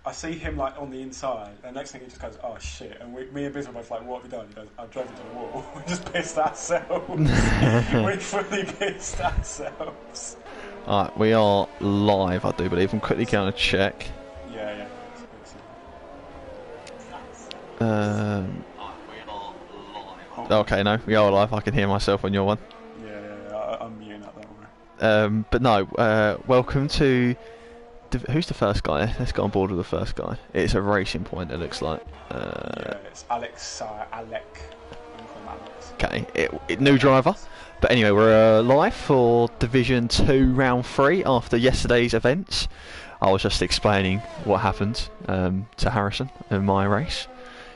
I see him like on the inside, and next thing he just goes, "Oh shit!" And me and Biz were both like, "What have you done?" He goes, "I've drove into the wall." We just pissed ourselves. We fully pissed ourselves. Alright, we are live, I do believe. I'm quickly going to check. Yeah. Okay, no, we are live. I can hear myself on your one. Yeah. I'm muting that, don't worry. But no, welcome to... Who's the first guy? Let's go on board with the first guy. It's a racing point, it looks like. Yeah, it's Alex. Alec. I'm calling him Alex. Okay, new driver. But anyway, we're live for Division 2 Round 3 after yesterday's events. I was just explaining what happened to Harrison in my race.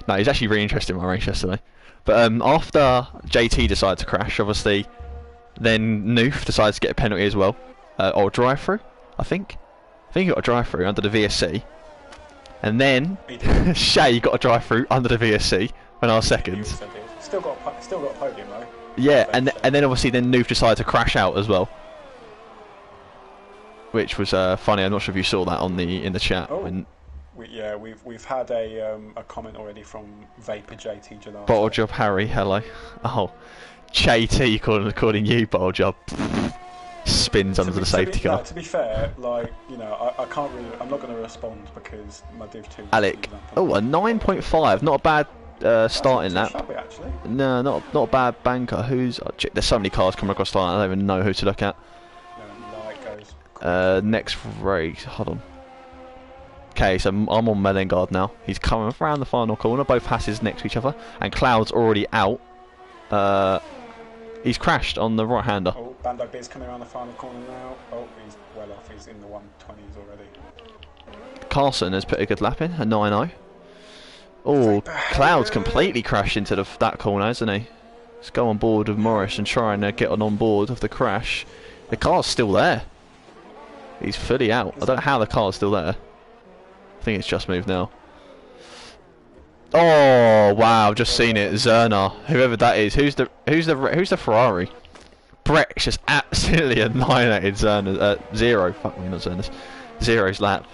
No, he's actually really interested in my race yesterday. But after JT decided to crash, obviously, then Noof decided to get a penalty as well. Or drive-through, I think. I think he got a drive-through under the VSC. And then Shay got a drive-through under the VSC when I was second. Still got a podium though. Yeah, and then obviously then Noof decided to crash out as well, which was funny. I'm not sure if you saw that on in the chat. Oh. We've had a comment already from Vapor JT July. Bottle job Harry, hello. Oh, JT calling you bottle job. Spins under the safety car. To be fair, like, you know, I can't really. I'm not going to respond because my Div2. Alec. Oh, a 9.5. Not a bad starting lap. Actually. No, not a bad banker. There's so many cars coming across the line. I don't even know who to look at. No, light goes. Next race. Hold on. Okay, so I'm on Melengard now. He's coming around the final corner. Both Hasses next to each other, and Cloud's already out. He's crashed on the right-hander. Oh, Bando Biz coming around the final corner now. Oh, he's well off. He's in the 120s already. Carson has put a good lap in, a 9.0. Oh, Cloud's completely crashed into that corner, hasn't he? Let's go on board with Morris and try and get on board of the crash. The car's still there. He's fully out. I don't know how the car's still there. I think it's just moved now. Oh wow! I've just seen it. Zerna, whoever that is. Who's the Ferrari? Brett's just absolutely annihilated Zerna. Zero. Fuck me, not Zerna's. Zero's lap.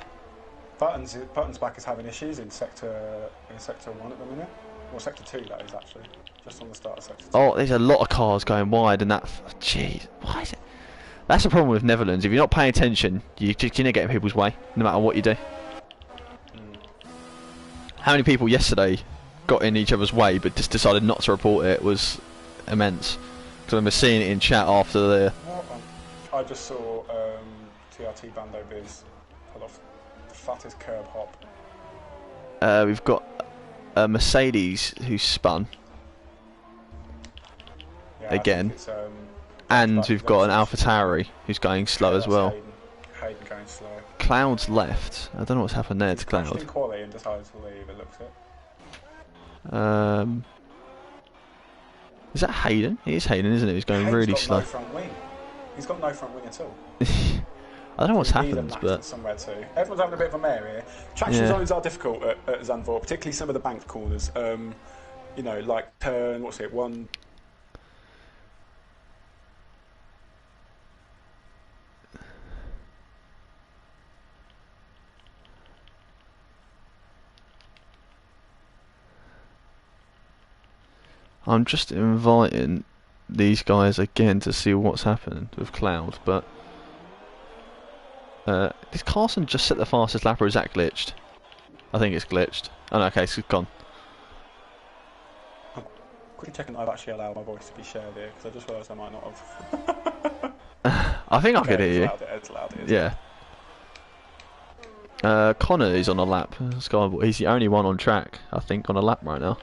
Buttons back is having issues in sector 1 at the minute, or sector 2 that is actually. Just on the start of sector 2. Oh, there's a lot of cars going wide, and that. Jeez, why is it? That's the problem with Netherlands. If you're not paying attention, you're gonna get in people's way, no matter what you do. How many people yesterday got in each other's way but just decided not to report it was immense. Because I remember seeing it in chat after the... I just saw TRT Bando Biz pull off the fattest curb hop. We've got a Mercedes who spun. Yeah, again. And we've got an AlphaTauri who's going slow as well. Hayden going slow. Cloud's left. I don't know what's happened there to Cloud. In quality and decided to leave, it looks it. Is that Hayden? It is Hayden, isn't it? He's going really slow. No front wing. He's got no front wing at all. I don't know what's happened, but somewhere too. Everyone's having a bit of a mare here. Traction zones are difficult at Zandvoort, particularly some of the banked corners. You know, like turn. What's it? One. I'm just inviting these guys again to see what's happened with Cloud, but did Carson just set the fastest lap or is that glitched? I think it's glitched. Oh no, okay, it's gone. Quickly checking that I've actually allowed my voice to be shared here, because I just realised I might not have. I think I could hear you. It's loud, yeah. Connor is on a lap. He's the only one on track, I think, on a lap right now.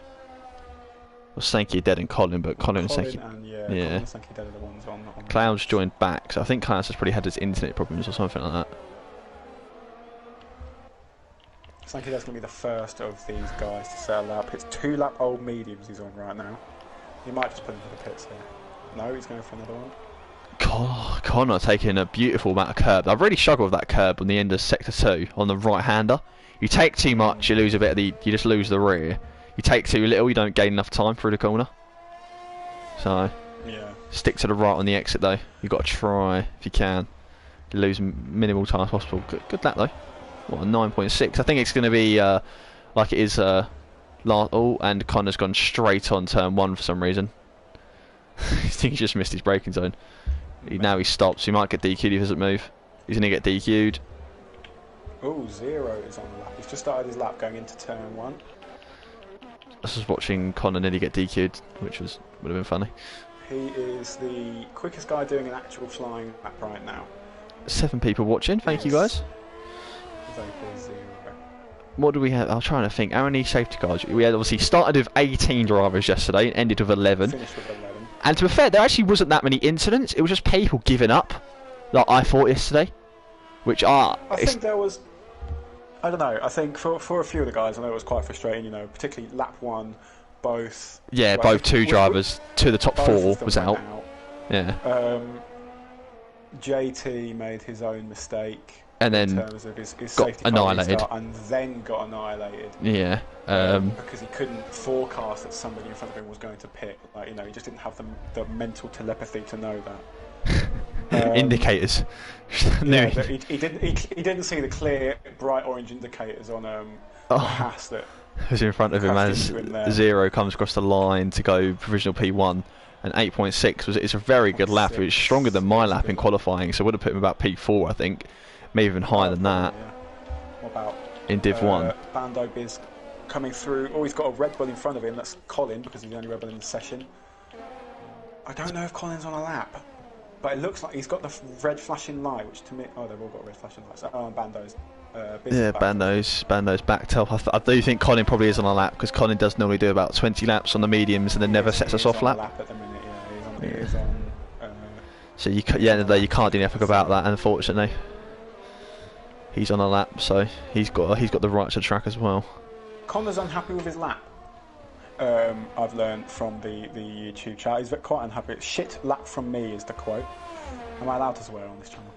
Well, Sankey dead and Colin, but Colin and Sankey. Yeah. Colin and Sankey dead are the ones on Cloud's joined back, so I think Cloud's has probably had his internet problems or something like that. Sankey that's going to be the first of these guys to set a lap. It's 2 lap old mediums he's on right now. He might just put him for the pits here. No, he's going for another one. Connor taking a beautiful amount of curb. I really struggle with that curb on the end of sector 2 on the right hander. You take too much, you lose a bit of you just lose the rear. You take too little, you don't gain enough time through the corner. So, stick to the right on the exit though. You've got to try, if you can, lose minimal time as possible. Good lap though. What, 9.6? I think it's going to be like it is last. Oh, and Connor's gone straight on turn 1 for some reason. I think he just missed his braking zone. Now he stops. He might get DQ'd if he doesn't move. He's going to get DQ'd. Oh, 0 is on the lap. He's just started his lap going into turn 1. I was just watching Connor nearly get DQ'd, which would have been funny. He is the quickest guy doing an actual flying lap right now. 7 people watching. Thank you guys. 0. What do we have? I'm trying to think. How many safety cars? We had obviously started with 18 drivers yesterday and ended with 11. Finished with 11. And to be fair, there actually wasn't that many incidents. It was just people giving up, like I thought yesterday. Which I think there was. I don't know. I think for a few of the guys, I know it was quite frustrating. You know, particularly lap 1, both. Yeah, well, both 2 drivers. 2 of the top 4 was out. Yeah. JT made his own mistake. And then in terms of his got safety annihilated. Start, and then got annihilated. Yeah. Because he couldn't forecast that somebody in front of him was going to pit. Like, you know, he just didn't have the mental telepathy to know that. Indicators. Yeah, he didn't see the clear bright orange indicators on the Haas that was in front of him as 0 comes across the line to go provisional P1. And 8.6 it's a very good lap. It was stronger than my lap in qualifying, so I would have put him about P4, I think. Maybe even higher than that. Yeah. What about in Div 1? Bando Biz coming through. Oh, he's got a Red Bull in front of him. That's Colin, because he's the only Red Bull in the session. I don't know if Colin's on a lap, but it looks like he's got the red flashing light, which to me... Oh, they've all got red flashing lights. Bando's... Yeah, Bando's backed up. I do think Colin probably is on a lap, because Colin does normally do about 20 laps on the mediums and then never sets us off lap. At the minute, yeah. He's on so you can't do anything about that, unfortunately. He's on a lap, so he's got the right to track as well. Connor's unhappy with his lap. I've learned from the YouTube chat. He's quite unhappy. Shit lap from me is the quote. Am I allowed to swear on this channel?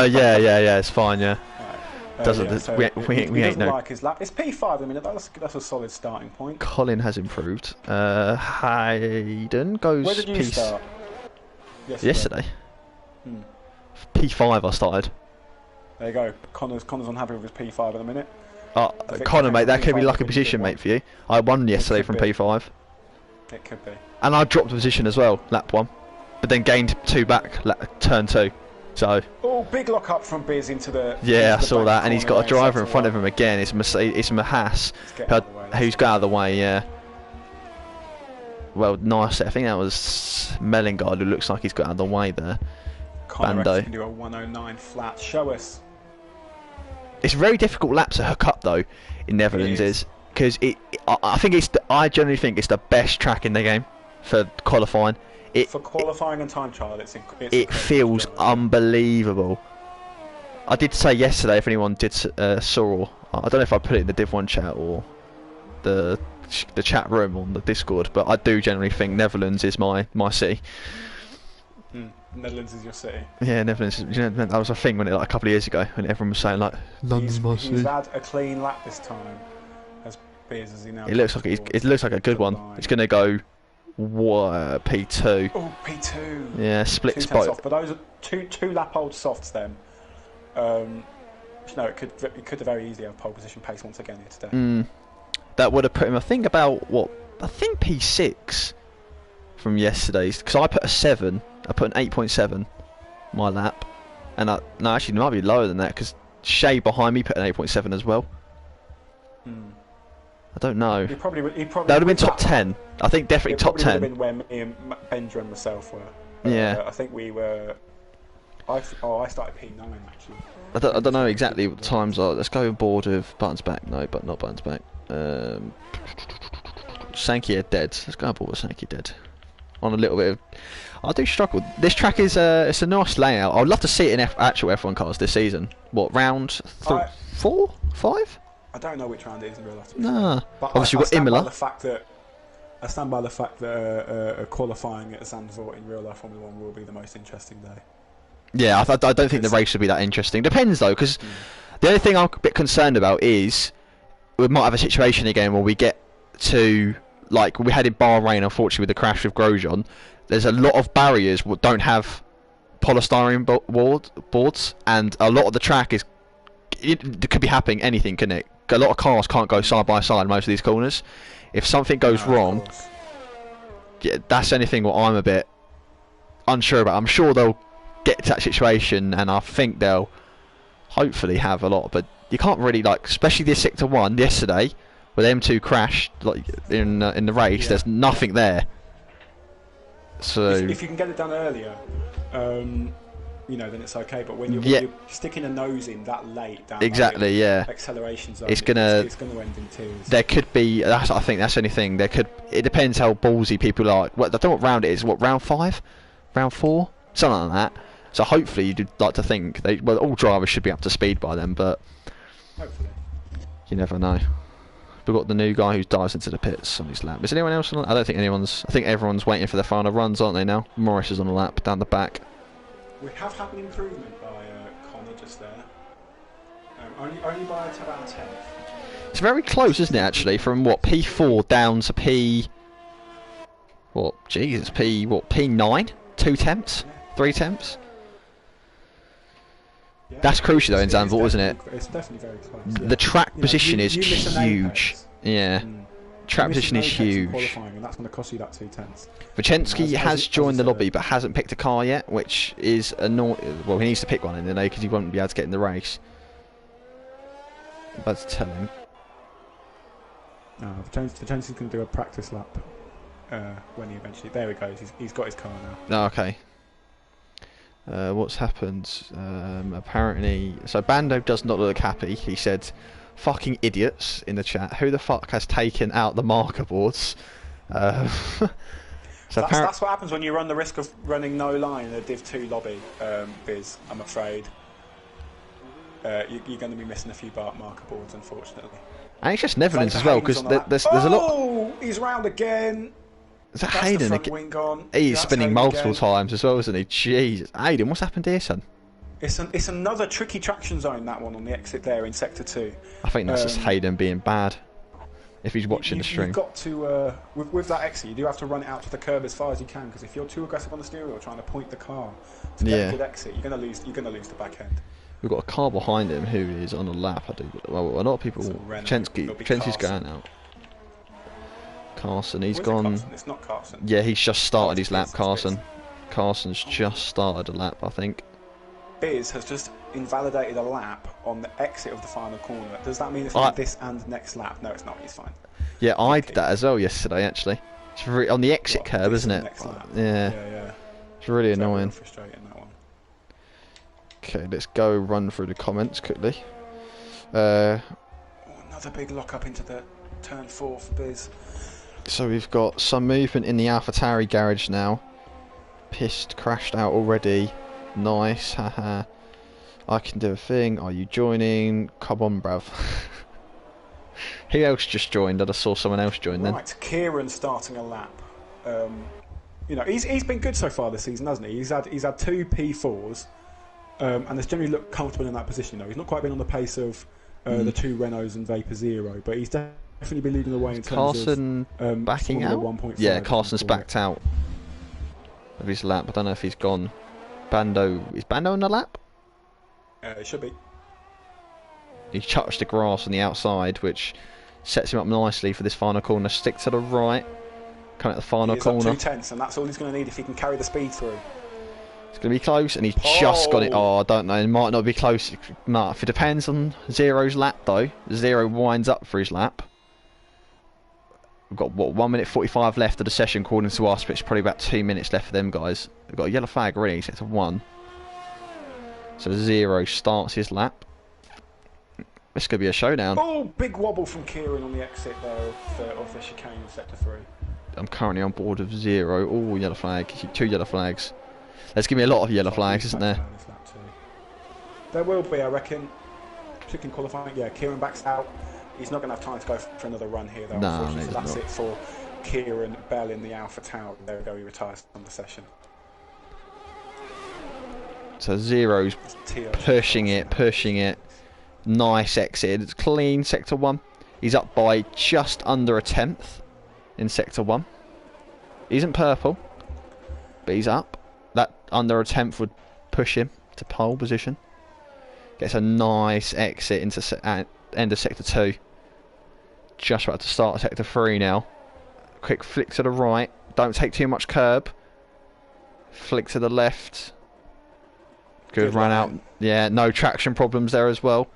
Yeah, it's fine, yeah. We ain't no. Like his lap. It's P5 a minute. That's a solid starting point. Colin has improved. Hayden goes. Where did you start? Yesterday. P5 I started. There you go. Connor's unhappy with his P5 at the minute. Connor, mate, that could be lucky position, mate, for you. I won yesterday from P5. It could be. And I dropped a position as well, lap 1, but then gained 2 back, turn 2. So. Oh, big lock up from Biz into the. Yeah, I saw that, and he's got a driver in front of him again. It's a Haas who's got out of the way. Yeah. Well, nice. I think that was Mellingard who looks like he's got out of the way there. Bando can do a 109 flat. Show us. It's very difficult lap to hook up though in Netherlands, because I generally think it's the best track in the game for qualifying. For qualifying and time trial, it feels unbelievable. I did say yesterday, if anyone saw, I don't know if I put it in the Div 1 chat or the chat room on the Discord, but I do generally think Netherlands is my city. Netherlands is your city. Yeah, Netherlands. That was a thing when a couple of years ago, when everyone was saying like London's my city. He's had a clean lap this time, as Beers as he now. It looks like a good one. It's going to go P2. Oh, P2. Yeah, split spot. But those are two lap old softs then. It could very easily have pole position pace once again here today. That would have put him, I think P6 from yesterday's, because I put a 7. I put an 8.7 my lap, and actually it might be lower than that, because Shay behind me put an 8.7 as well. I don't know. He probably that would have been top 10. I think definitely top 10. Would have been where me and Benja and myself were. Yeah. I think we were. I started P9 actually. I don't know exactly what the times are. Let's go board of buttons back. No, but not buttons back. Sankey are dead. Let's go board with Sankey dead. On a little bit of. I do struggle. This track is it's a nice layout. I'd love to see it in actual F1 cars this season. What, round 4, 5? I don't know which round it is in real life. Nah. But obviously we've got Imola. I stand by the fact that qualifying at Zandvoort in real life Formula 1 will be the most interesting day. Yeah, I don't think the race would be that interesting. Depends though, because the only thing I'm a bit concerned about is we might have a situation again where we get to, like we had in Bahrain, unfortunately, with the crash with Grosjean. There's a lot of barriers that don't have polystyrene boards, and a lot of the track is it could be happening. Anything, can it? A lot of cars can't go side by side in most of these corners. If something goes wrong, yeah, that's anything what I'm a bit unsure about. I'm sure they'll get to that situation, and I think they'll hopefully have a lot. But you can't really, like, especially this sector 1 yesterday, where them two crashed like in the race. There's nothing there. So if you can get it done earlier, you know, then it's okay. But when you're sticking a nose in that late down acceleration zone, it's gonna end in tears. There could be. I think that's the only thing. There could. It depends how ballsy people are. I don't know what round it is. What, round 5, round 4, something like that. So hopefully you'd like to think all drivers should be up to speed by then, but hopefully you never know. We've got the new guy who dives into the pits on his lap. Is anyone else on? I don't think anyone's. I think everyone's waiting for their final runs, aren't they now? Morris is on the lap down the back. We have had an improvement by Connor just there. Only by about 10th. It's very close, isn't it? Actually, from what, P4 down to P. What? Jesus, P9? 2 tenths, 3 tenths. Yeah, that's crucial though in Zandvoort, isn't it? It's definitely very close. Yeah. The track position is huge. Yeah. Track position is huge. And that's going to cost you that 2 tenths. Vachensky has joined the lobby but hasn't picked a car yet, which is annoying. Well, he needs to pick one in the day because he won't be able to get in the race. That's telling. No, Vachensky's going to do a practice lap when he eventually. There he goes. He's got his car now. Oh, okay. What's happened? Apparently, so Bando does not look happy. He said, "Fucking idiots" in the chat. Who the fuck has taken out the marker boards? So that's what happens when you run the risk of running no line in a Div2 lobby, Biz. I'm afraid you're going to be missing a few marker boards, unfortunately. And it's just Netherlands as well, because there's a lot. Oh, he's round again. Is that Hayden again? He's spinning multiple times as well, isn't he? Jesus, Hayden, what's happened here, son? It's another tricky traction zone, that one on the exit there in sector 2. I think that's just Hayden being bad. If he's watching the stream, you've got to with that exit, you do have to run it out to the curb as far as you can, because if you're too aggressive on the steering wheel trying to point the car to get a good exit, you're going to lose the back end. We've got a car behind him who is on a lap. Well, a lot of people. Chensky's going out. Carson, he's gone. It's not Carson. Yeah, he's just started his lap. Carson's just started a lap, I think. Biz has just invalidated a lap on the exit of the final corner. Does that mean it's on this and next lap? No, it's not. He's fine. Yeah, I did that as well yesterday, actually. It's on the exit curb, isn't it? Yeah. It's really annoying. Frustrating, that one. Okay, let's go run through the comments quickly. Another big lock up into the turn 4 for Biz. So we've got some movement in the AlphaTauri garage now. Pissed, crashed out already. Nice, haha. I can do a thing. Are you joining? Come on, bruv. Who else just joined? I just saw someone else join then. Right, Kieran starting a lap. You know, he's been good so far this season, hasn't he? He's had 2 P4s, and has generally looked comfortable in that position. You know, he's not quite been on the pace of the 2 Renaults and Vapor Zero, but he's definitely been leading the way in terms of backing out. 1.5. Yeah, Carson's backed out of his lap. I don't know if he's gone. Is Bando on the lap? It should be. He touched the grass on the outside, which sets him up nicely for this final corner. Stick to the right. Coming at the final corner. 2 tenths, and that's all he's going to need if he can carry the speed through. It's going to be close, and he's just got it. Oh, I don't know. It might not be close enough. It depends on Zero's lap, though. Zero winds up for his lap. We've got, 1 minute 45 left of the session, according to us, but it's probably about 2 minutes left for them guys. They've got a yellow flag already, sector 1. So Zero starts his lap. This could be a showdown. Oh, big wobble from Kieran on the exit there of the chicane in sector 3. I'm currently on board of Zero. Oh, yellow flag. 2 yellow flags. There's going to be a lot of yellow flags, isn't there? There will be, I reckon. Particularly in qualifying. Yeah, Kieran backs out. He's not going to have time to go for another run here, though. No, so that's it for Kieran Bell in the AlphaTauri. There we go, he retires from the session. So Zero's pushing it. Nice exit. It's clean, sector 1. He's up by just under a tenth in sector 1. He isn't purple, but he's up. That under a tenth would push him to pole position. Gets a nice exit into end of sector 2. Just about to start sector 3 now. Quick flick to the right. Don't take too much curb. Flick to the left. Good run out. Yeah, no traction problems there as well.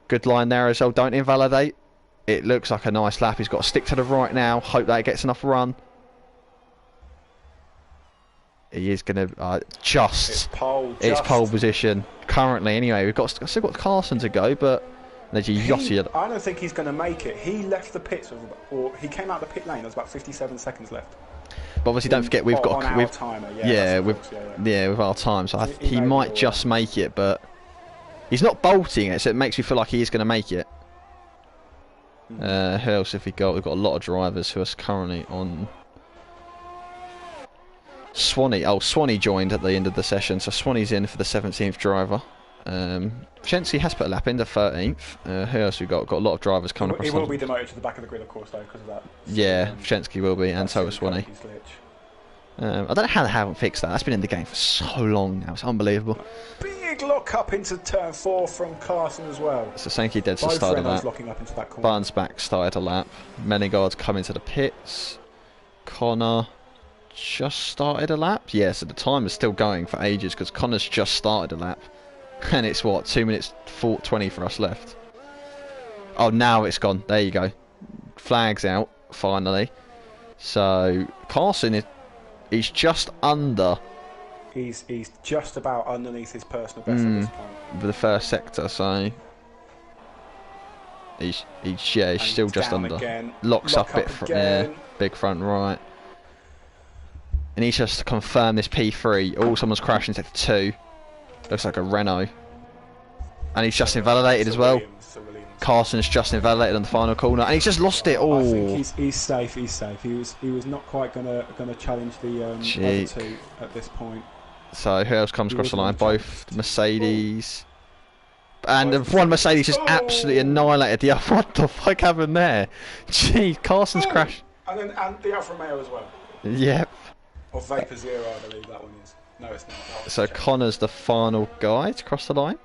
Good line there as well. Don't invalidate. It looks like a nice lap. He's got to stick to the right now. Hope that he gets enough run. He is going to It's pole position currently. Anyway, we've still got Carson to go, but I don't think he's going to make it. He left the pits, or he came out the pit lane. There's about 57 seconds left. But obviously, don't forget we've got our timer. With our time, so he might just make it, but he's not bolting it, so it makes me feel like he is going to make it. Who else have we got? We've got a lot of drivers who are currently on. Swanee. Oh, Swanee joined at the end of the session, so Swanee's in for the 17th driver. Shensky has put a lap in the 13th. Who else we got? Got a lot of drivers coming across. He will be demoted to the back of the grid, of course, though, because of that. Yeah, Shensky will be, and so will Swanee. I don't know how they haven't fixed that. That's been in the game for so long now. It's unbelievable. Big lock up into turn 4 from Carson as well. So Sankey dead to start a lap. Locking up into that corner. Barnes back started a lap. Meningard's come into the pits. Connor just started a lap. Yeah, so the time is still going for ages because Connor's just started a lap. And it's what, 2 minutes 20 for us left. Oh, now it's gone. There you go. Flags out, finally. So Carson he's just under. He's just about underneath his personal best at this point. For the first sector, so he's still just under. Again. Locks up bit big front right. And he's just to confirm this P3. Oh, someone's crashing sector 2. Looks like a Renault. And he's just invalidated as well. Carson's just invalidated on the final corner, and he's just lost it. Oh, I think he's safe. He's safe. He was not quite gonna challenge the other two at this point. So who else comes across the line? Both Mercedes. And one Mercedes just absolutely annihilated the other. What the fuck happened there? Gee, Carson's crashed. And the Alfa Romeo as well. Yep. Or Vapor Zero, I believe that one is. No, it's not. So Connor's the final guy to cross the line.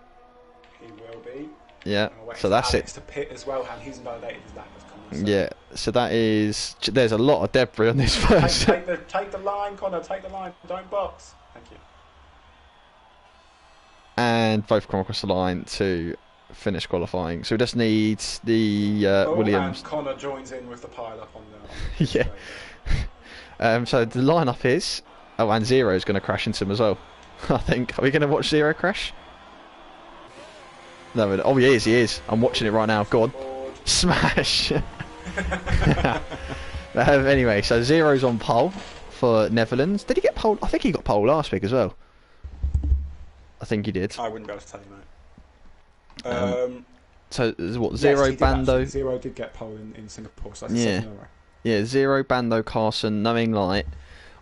He will be. Yeah. So that's Alex to pit as well, and he's invalidated his lap of Connor. So. Yeah. So that is. There's a lot of debris on this first. Take the line, Connor. Take the line. Don't box. Thank you. And both come across the line to finish qualifying. So we just need the Williams. And Connor joins in with the pile up on the. Yeah. So the lineup is. Oh, and Zero's going to crash into him as well. I think. Are we going to watch Zero crash? No. Oh, he is. I'm watching it right now. Go on. Smash. Anyway, so Zero's on pole for Netherlands. Did he get pole? I think he got pole last week as well. I think he did. I wouldn't be able to tell you, mate. So what? Zero, yes, Bando. Zero did get pole in Singapore. So that's yeah. Zero, Bando, Carson, Knowing Light.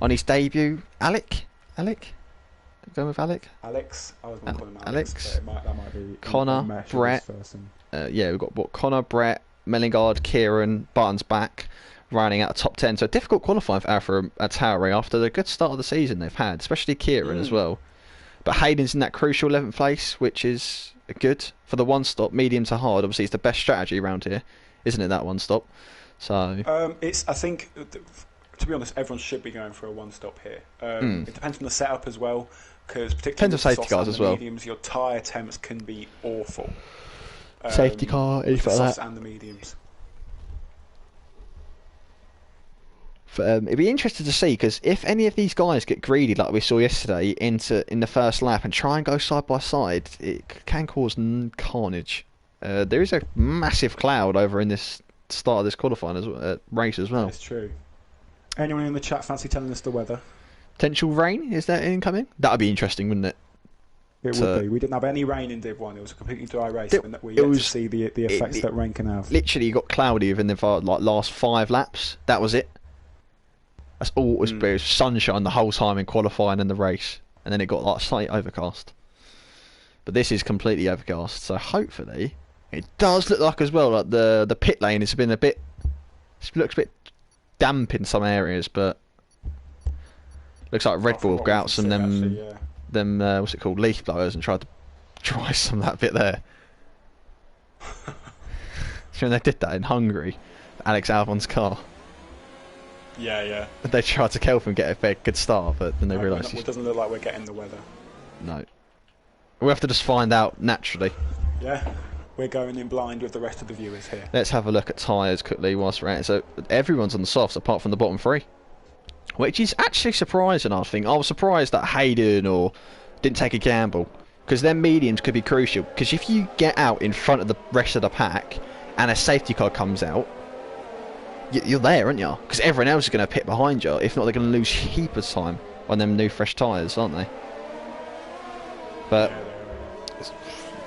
On his debut, Alec? Going with Alec? Alex? I was going to call him Alex. But that might be Connor, Brett. We've got Connor, Brett, Mellingard, Kieran, Barton's back, running out of top 10. So difficult qualifying for Alpha Tauri after the good start of the season they've had, especially Kieran as well. But Hayden's in that crucial 11th place, which is good for the one stop, medium to hard. Obviously, it's the best strategy around here, isn't it? That one stop. So I think. To be honest, everyone should be going for a one-stop here. It depends on the setup as well, because particularly with safety cars and as well. Mediums, your tyre temps can be awful. Safety car, anything like that. And the mediums. It'd be interesting to see, because if any of these guys get greedy like we saw yesterday in the first lap and try and go side by side, it can cause carnage. There is a massive cloud over in this start of this qualifying race as well. That's true. Anyone in the chat fancy telling us the weather? Potential rain, is that incoming? That'd be interesting, wouldn't it? It would be. We didn't have any rain in Div 1. It was a completely dry race. We yet to see the effects that rain can have. Literally got cloudy within the last 5 laps. That was it. That's all it was. It was sunshine the whole time in qualifying and the race. And then it got slightly overcast. But this is completely overcast. So hopefully, it does look like as well, like the pit lane has been it looks a bit damp in some areas, but looks like Red Bull got out some them what's it called, leaf blowers and tried to dry some of that bit there. Do you know they did that in Hungary? Alex Albon's car. Yeah. They tried to help him get a good start, but then they realised... It doesn't look like we're getting the weather. No. We have to just find out naturally. Yeah. We're going in blind with the rest of the viewers here. Let's have a look at tyres quickly whilst we're at it. So everyone's on the softs apart from the bottom three. Which is actually surprising, I think. I was surprised that Hayden or didn't take a gamble. Because their mediums could be crucial. Because if you get out in front of the rest of the pack and a safety car comes out, you're there, aren't you? Because everyone else is going to pit behind you. If not, they're going to lose heap of time on them new fresh tyres, aren't they? But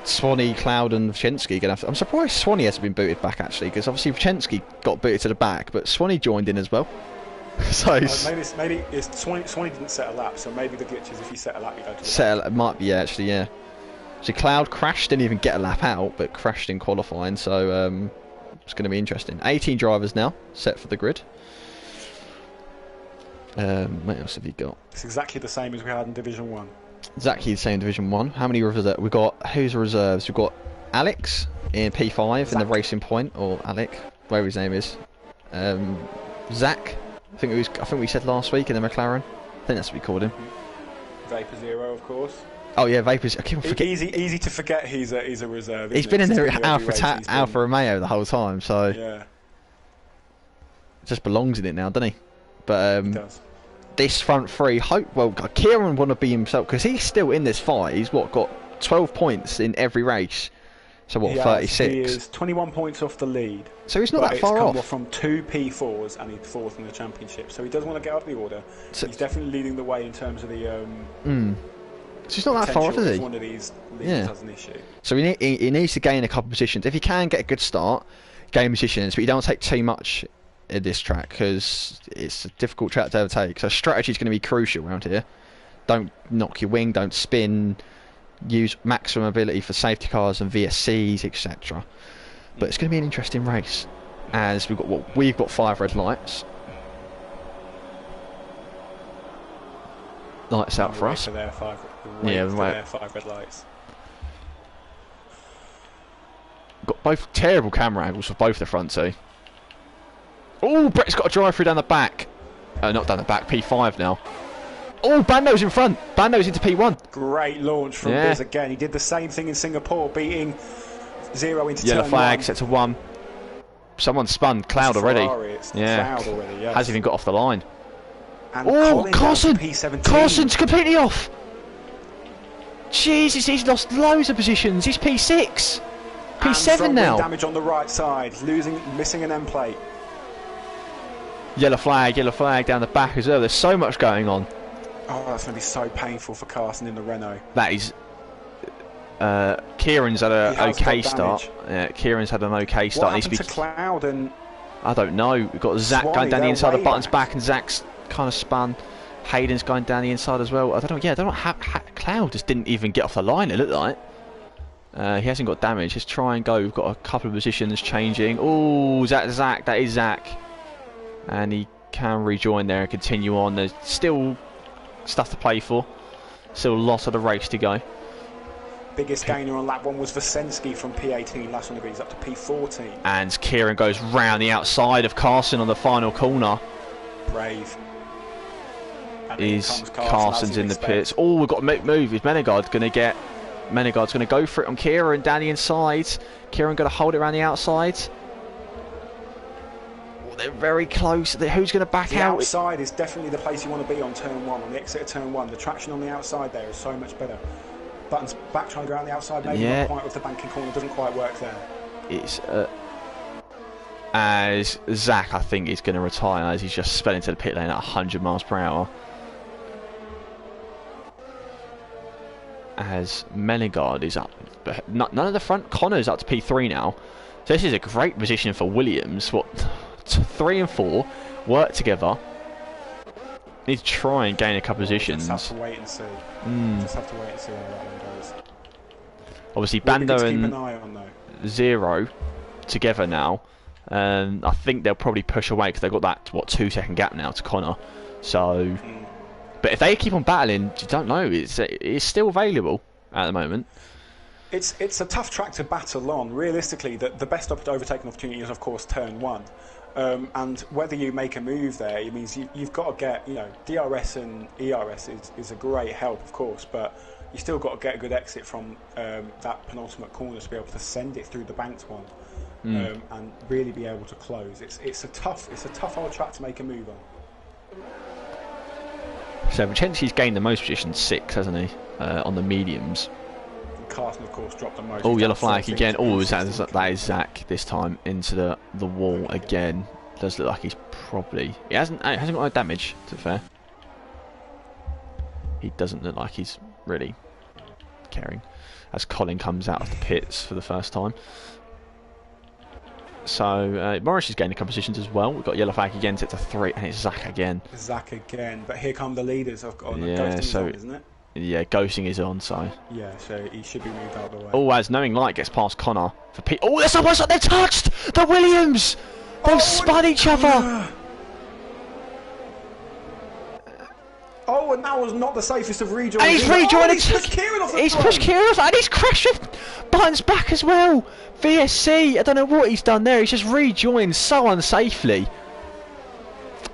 Swanee, Cloud and Vchensky going to have to... I'm surprised Swanee hasn't been booted back, actually. Because obviously Vchensky got booted to the back, but Swanee joined in as well. So maybe it's Swanee didn't set a lap, so maybe the glitch is if you set a lap, you go to the set a, might be, yeah, actually, yeah. So Cloud crashed, didn't even get a lap out, but crashed in qualifying, so it's going to be interesting. 18 drivers now set for the grid. What else have you got? It's exactly the same as we had in Division 1. Exactly the same Division 1. How many reserves? We've got, who's reserves? We've got Alex in P5 in the Racing Point, or Alec, whatever his name is. Zach, I think we said last week in the McLaren. I think that's what we called him. Vapor Zero, of course. Oh yeah, Vapor's. I keep forgetting. Easy to forget he's a reserve. He's been in there Alfa Romeo the whole time, so yeah, just belongs in it now, doesn't he? But he does. This front three, Kieran want to be himself because he's still in this fight. He's got 12 points in every race. So 36? He is 21 points off the lead. So he's not that far off. It's come from 2 P4s and he's 4th in the championship. So he does want to get up the order. So he's definitely leading the way in terms of the. So he's not that far off, is he? One of these leaders has an issue. So he needs to gain a couple of positions. If he can get a good start, gain positions, but you don't take too much in this track because it's a difficult track to overtake. So strategy is going to be crucial around here. Don't knock your wing, don't spin, use maximum ability for safety cars and VSCs, etc. But it's going to be an interesting race as we've got 5 red lights. Lights out for us. Their 5 red lights. Got both terrible camera angles for both the front two. Oh, Brett's got a drive through down the back. Not down the back, P5 now. Oh, Bando's in front. Bando's into P1. Great launch from Biz again. He did the same thing in Singapore, beating Zero into Yellow turn flag, 1. set to 1. Someone spun. Cloud already. Cloud already, yes. Hasn't even got off the line. And Carson! P17. Carson's completely off! Jesus, he's lost loads of positions. He's P6. P7 now. Damage on the right side, missing an end plate. Yellow flag down the back as well. There's so much going on. Oh, that's going to be so painful for Carson in the Renault. That is. Kieran's had an okay start. Yeah, Kieran's had an okay start. What happened to Cloud and... I don't know. We've got Zach going down the inside, the button's back, and Zach's kind of spun. Hayden's going down the inside as well. I don't know. Yeah, I don't know. Cloud just didn't even get off the line, it looked like. He hasn't got damage. Let's try and go. We've got a couple of positions changing. Oh, Zach. That is Zach. And he can rejoin there and continue on. There's still stuff to play for. Still a lot of the race to go. Biggest gainer on lap 1 was Vasensky from P18 last one. He's up to P14. And Kieran goes round the outside of Carson on the final corner. Brave. Carson's in the pits. Oh, we've got to make move. Is Menegard going to get... Menegard's going to go for it on Kieran down the inside. Kieran going to hold it around the outside. Oh, they're very close. Who's going to back out? The outside is definitely the place you want to be on turn 1. On the exit of turn 1, the traction on the outside there is so much better. Button's back trying to go around the outside, maybe not quite with the banking corner, doesn't quite work there. It's as Zach, I think, is going to retire as he's just sped into the pit lane at 100 miles per hour. As Menegard is up, but none of the front. Connor's up to P3 now, so this is a great position for Williams. 3 and 4 work together. Need to try and gain a couple positions. Just have to wait and see. Just have to wait and see how that one goes. Obviously, Bando and keep an eye on, though. Zero together now. I think they'll probably push away because they've got that 2-second gap now to Connor. So. But if they keep on battling, you don't know. It's still available at the moment. It's a tough track to battle on. Realistically, the best overtaking opportunity is, of course, turn 1. And whether you make a move there, it means you've got to get, DRS and ERS is a great help, of course, but you still got to get a good exit from that penultimate corner to be able to send it through the banked one and really be able to close. It's a tough old track to make a move on. So Vicenzi's gained the most position, 6, hasn't he, on the mediums. Carson, of course, dropped the most. Oh, yellow flag again. Oh, that is Zach this time into the wall again. Does look like he's probably... He hasn't got no damage, to be fair. He doesn't look like he's really caring. As Colin comes out of the pits for the first time. So, Morris is gaining a couple positions as well. We've got yellow flag again, so it's a 3, and it's Zach again. Zach again. But here come the leaders. Yeah, so... isn't it? Yeah, ghosting is on, so... Yeah, so he should be moved out of the way. Oh, as Knowing Light gets past Connor for Pete. Oh, that's almost like they've touched! The Williams! They've spun each other! Oh, and that was not the safest of rejoins. And he's rejoined. He's pushed Kieran off the He's pushed Kieran off, and he's crashed Buttons back as well. VSC, I don't know what he's done there. He's just rejoined so unsafely.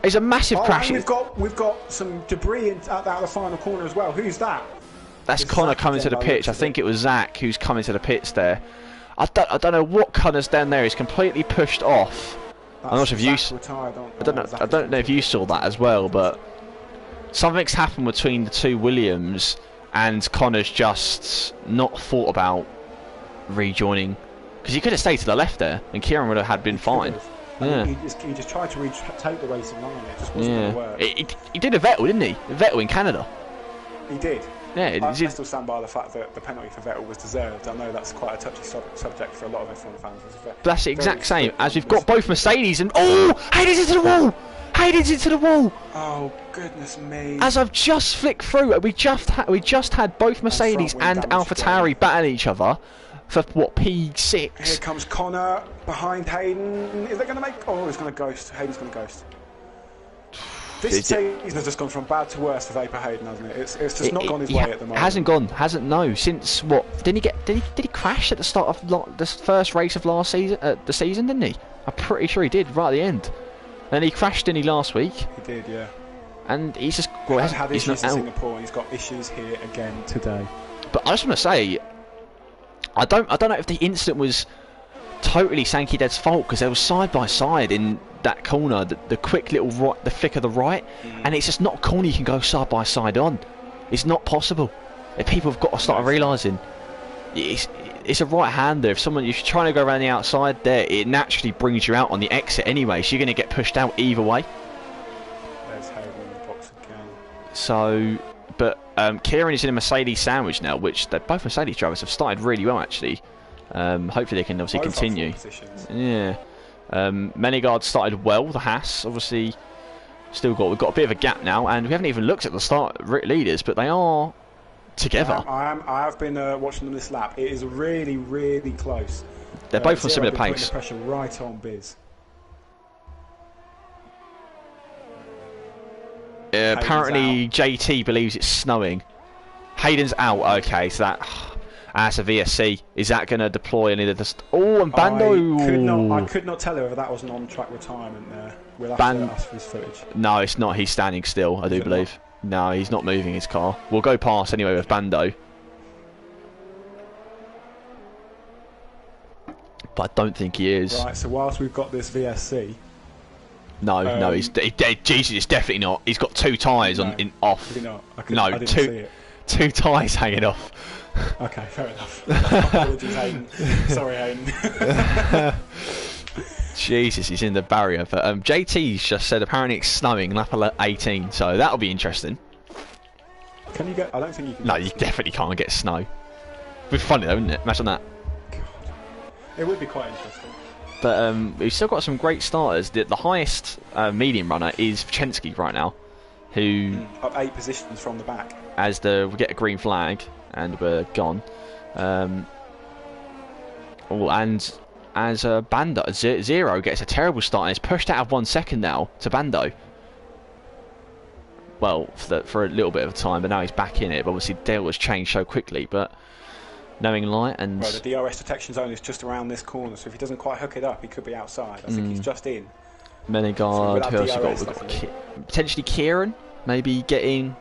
It's a massive crash. And we've got some debris out the final corner as well. Who's that? That's Connor coming to the pitch. I think it was Zach who's coming to the pits there. I don't know what Connor's down there. He's completely pushed off. I'm not sure if you... I don't know if you saw that as well, but something's happened between the two Williams, and Connor's just not thought about rejoining, because he could have stayed to the left there, and Kieran would have been fine. Yeah. He just tried to take the racing line. It just wasn't going to work. He did a Vettel, didn't he? A Vettel in Canada. He did. Yeah, I still stand by the fact that the penalty for Vettel was deserved. I know that's quite a touchy subject for a lot of F1 fans. That's the exact same as we've got both Mercedes and... Oh! Hayden's into the wall! Hayden's into the wall! Oh, goodness me. As I've just flicked through, we just had both Mercedes and AlphaTauri battling each other for, what, P6? Here comes Connor behind Hayden. Is they going to make... Oh, he's going to ghost. Hayden's going to ghost. This season has just gone from bad to worse for Vapor Hayden, hasn't it? It's just not gone his way at the moment. Hasn't no. Since what? Did he crash at the start of the first race of last season? The season, didn't he? I'm pretty sure he did right at the end. And he crashed, didn't he, last week? He did, yeah. And he's just he's had issues in Singapore, and he's got issues here again today. But I just want to say, I don't know if the incident was totally Sankey Dead's fault, because they were side by side in that corner, the quick little right, the flick of the right, and it's just not a corner you can go side by side on. It's not possible. If people have got to start realising, it's a right hander. If you're trying to go around the outside there, it naturally brings you out on the exit anyway, so you're going to get pushed out either way. There's Hayden in the box again. So, but Kieran is in a Mercedes sandwich now, which both Mercedes drivers have started really well actually. Hopefully they can obviously continue. Yeah. Menegard started well, the Haas, obviously we've got a bit of a gap now, and we haven't even looked at the start leaders, but they are together. I have been watching them this lap. It is really, really close. They're both on similar pace. The pressure right on Biz. Apparently JT believes it's snowing. Hayden's out. Okay, so that's a VSC. Is that going to deploy any of the... Oh, and Bando... I could not tell whether that was an on-track retirement there. We'll have to ask for his footage. No, it's not. He's standing still, I do believe. No, he's not moving his car. We'll go past anyway with Bando. But I don't think he is. Right, so whilst we've got this VSC... No, Jesus, it's definitely not. He's got 2 tyres off. Did he not? I didn't see it. 2 tyres hanging off. Okay, fair enough. Apologies, Hayden. Sorry, Hayden. Jesus, he's in the barrier. But JT's just said apparently it's snowing lap 18, so that'll be interesting. Can you get... I don't think you can... No, you definitely can't get snow. It'd be funny though, wouldn't it? Imagine that. God. It would be quite interesting. But we've still got some great starters. The highest medium runner is Vchenski right now, who... Up 8 positions from the back. We get a green flag, and we're gone. And as Bando, Zero gets a terrible start, and it's pushed out of 1 second now to Bando. Well, for a little bit of time, but now he's back in it. But obviously, Dale was changed so quickly. But knowing light. And well, the DRS detection zone is just around this corner, so if he doesn't quite hook it up, he could be outside. I think he's just in. Menegard, who else we got? Potentially Kieran, maybe getting.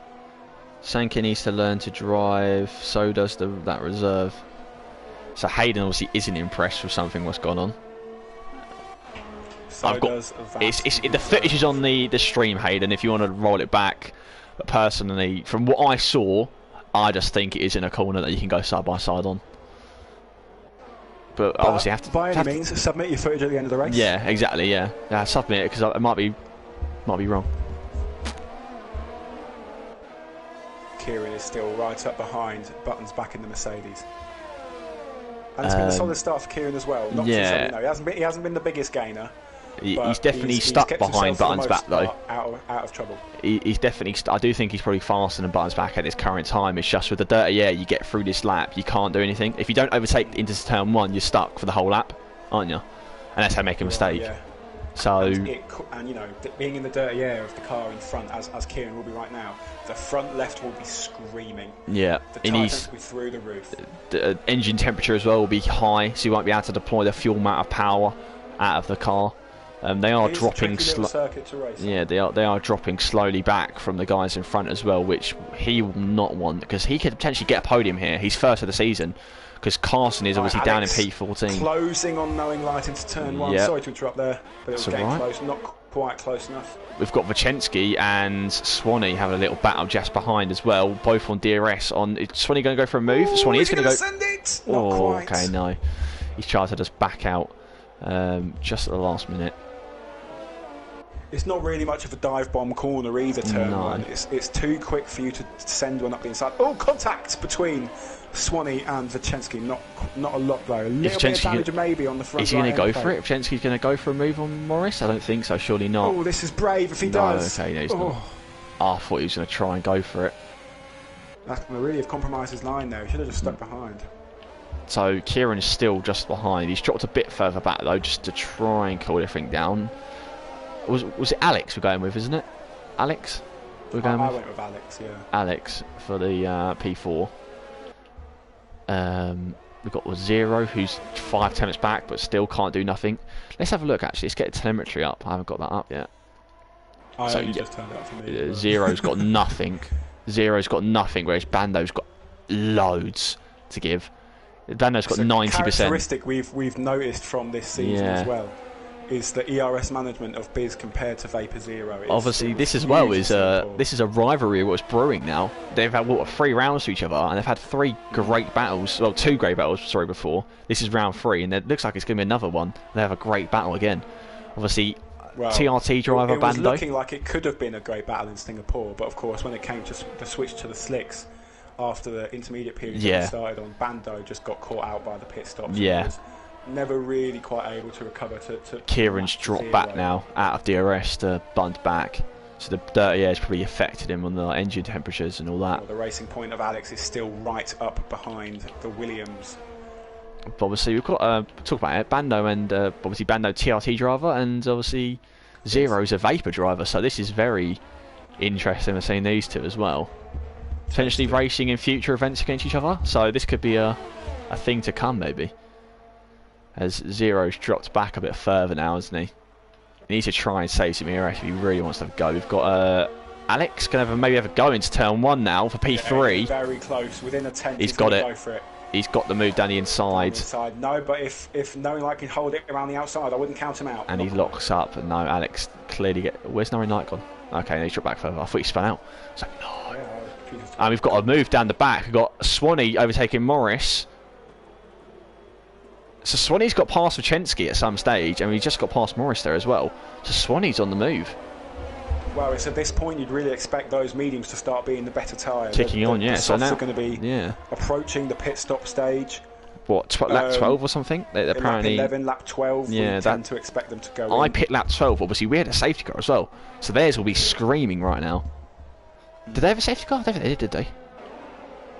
Sanke needs to learn to drive, so does that reserve. So Hayden obviously isn't impressed with something what's gone on. So the footage is on the stream, Hayden, if you want to roll it back. But personally, from what I saw, I just think it is in a corner that you can go side by side on. But obviously, have to by any means submit your footage at the end of the race. Yeah, exactly. Yeah, submit it because it might be wrong. Kieran is still right up behind. Buttons back in the Mercedes. And it's been a solid start for Kieran as well. Not yeah. He hasn't been the biggest gainer. He's definitely stuck behind Buttons back though. Out of trouble. He's definitely. I do think he's probably faster than Buttons back at his current time. It's just with the dirty air, you get through this lap, you can't do anything. If you don't overtake into turn 1, you're stuck for the whole lap, aren't you? And that's how you make a mistake. Yeah. So and you know, being in the dirty air of the car in front, as Kieran will be right now, the front left will be screaming. Yeah, the tires will be through the roof. The engine temperature as well will be high, so you won't be able to deploy the fuel amount of power out of the car. They are dropping yeah, they are dropping slowly back from the guys in front as well, which he will not want because he could potentially get a podium here. He's first of the season because Carson is obviously down in P14. Closing on knowing light into turn 1. Yep. Sorry to interrupt there, but it was getting close, not quite close enough. We've got Vachensky and Swanee having a little battle just behind as well, both on DRS. Is Swanee going to go for a move? Swanee is going to go. Send it. Not quite. Okay, no. He's tried to just back out just at the last minute. It's not really much of a dive bomb corner either, turn 1. It's too quick for you to send one up the inside. Oh, contact between Swanee and Vachensky. Not a lot though. A little bit of damage maybe on the front. Is he going to go for it? Vachensky's going to go for a move on Morris? I don't think so. Surely not. Oh, this is brave if he does. Okay, no, he's not. I thought he was going to try and go for it. That's going to really have compromised his line there. He should have just stuck behind. So Kieran is still just behind. He's dropped a bit further back though, just to try and cool everything down. Was it Alex we're going with, isn't it? Alex? We're going with? I went with Alex, yeah. Alex for the P4. We've got Zero, who's 5 tenths back, but still can't do nothing. Let's have a look, actually. Let's get the telemetry up. I haven't got that up yet. Just turned it up for me. Zero's got nothing. Zero's got nothing, whereas Bando's got loads to give. Bando's got 90%. Characteristic we've noticed from this season as well is the ERS management of Biz compared to Vapor Zero. Obviously, this as well is this is a rivalry what's brewing now. They've had 3 rounds to each other, and they've had 3 great battles. Well, 2 great battles. Sorry, before this is round 3, and it looks like it's going to be another one. They have a great battle again. Obviously, TRT driver it was Bando. Looking like it could have been a great battle in Singapore, but of course, when it came to the switch to the slicks after the intermediate period started on, Bando just got caught out by the pit stops. Yeah. Never really quite able to recover to Kieran's dropped back now out of DRS to bunt back, so the dirty air's probably affected him on the engine temperatures and all that. Well, the racing point of Alex is still right up behind the Williams. But obviously we've got talk about it, Bando and obviously Bando TRT driver, and obviously Zero's a Vapor driver, so this is very interesting to see these two as well. Potentially racing in future events against each other, so this could be a thing to come maybe. As Zero's dropped back a bit further now, hasn't he? He needs to try and save some ERS if he really wants to have a go. We've got Alex going to maybe have a go into turn 1 now for P3. Yeah, very close, within a tenth. He's got it. Go for it. He's got the move down the inside. No, but if knowing like can hold it around the outside, I wouldn't count him out. And he locks up, and no, Alex clearly Where's Knowing Light gone? Okay, he's dropped back further. I thought he spun out. So no. And we've got a move down the back. We've got Swanee overtaking Morris. So Swanee's got past Vachensky at some stage, and we just got past Morris there as well. So Swanee's on the move. Well, it's at this point you'd really expect those mediums to start being the better tyre. Kicking on, yeah. The So now are going to be approaching the pit stop stage. What, lap 12 or something? Apparently, lap 11, lap 12. Yeah, we tend to expect them to go. I pit lap 12. Obviously, we had a safety car as well, so theirs will be screaming right now. Did they have a safety car? I don't think they did they?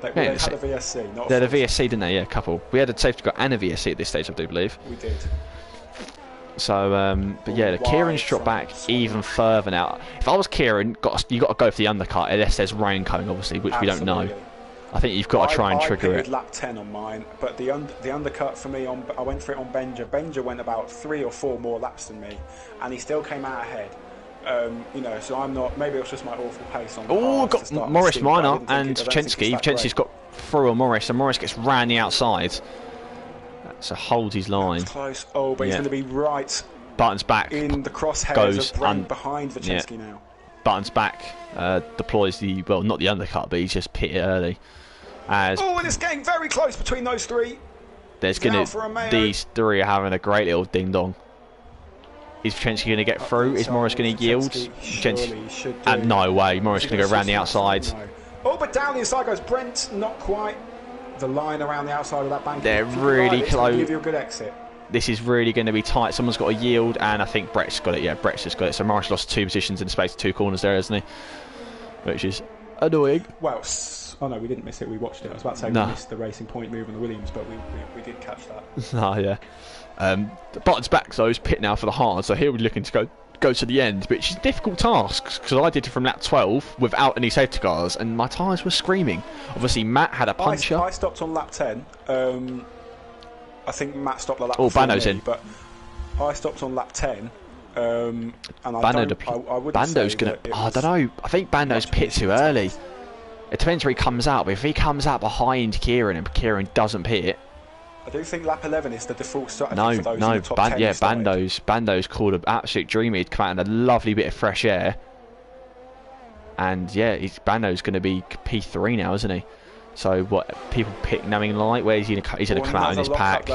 They had a VSC. Not they had a VSC, didn't they? Yeah, a couple. We had a safety car and a VSC at this stage, I do believe. We did. So, but yeah, Kieran's dropped back even further now. If I was Kieran, you got to go for the undercut unless there's rain coming, obviously, which we don't know. I think you've got to try and trigger I it. lap 10 on mine, but the undercut for me, I went for it on Benja. Benja went about 3 or 4 more laps than me, and he still came out ahead. You know, so I'm not. Maybe it was just my awful pace on. Oh, got Morris Minor and Chensky. Chensky's got through on Morris, and Morris gets round the outside. So holds his line. That's close. Oh, but he's going to be right. Buttons back. In the crosshairs of Brent behind Chensky now. Buttons back. Deploys the not the undercut, but he's just pit it early. And it's getting very close between those three. These three are having a great little ding dong. Is Chensky going to get through? Is Morris going to yield? And no way. Morris is going to go around the outside. No. Oh, but down the inside goes Brent. Not quite. The line around the outside of that bank. They're really close. Give you a good exit. This is really going to be tight. Someone's got to yield, and I think Brett's got it. Yeah, Brett's just got it. So Morris lost 2 positions in the space of 2 corners there, hasn't he? Which is annoying. Well, oh no, we didn't miss it. We watched it. I was about to say we missed the racing point move on the Williams, but we did catch that. Oh yeah. The Buttons back, so he's pit now for the hard, so he'll be looking to go to the end, which is a difficult task because I did it from lap 12 without any safety cars, and my tyres were screaming. Obviously, Matt had a puncher. I stopped on lap 10. I think Matt stopped the lap. Oh, Bando's in. But I stopped on lap 10. And I would Bando's going to. I don't know. I think Bando's pit too early. It depends where he comes out, but if he comes out behind Kieran and Kieran doesn't pit. I do think lap 11 is the default strategy for those in the top 10. Yeah, Bando's called an absolute dream. He'd come out in a lovely bit of fresh air. And yeah, Bando's going to be P3 now, isn't he? So what, people pick Knowing Light? Where is he going to come out in this pack?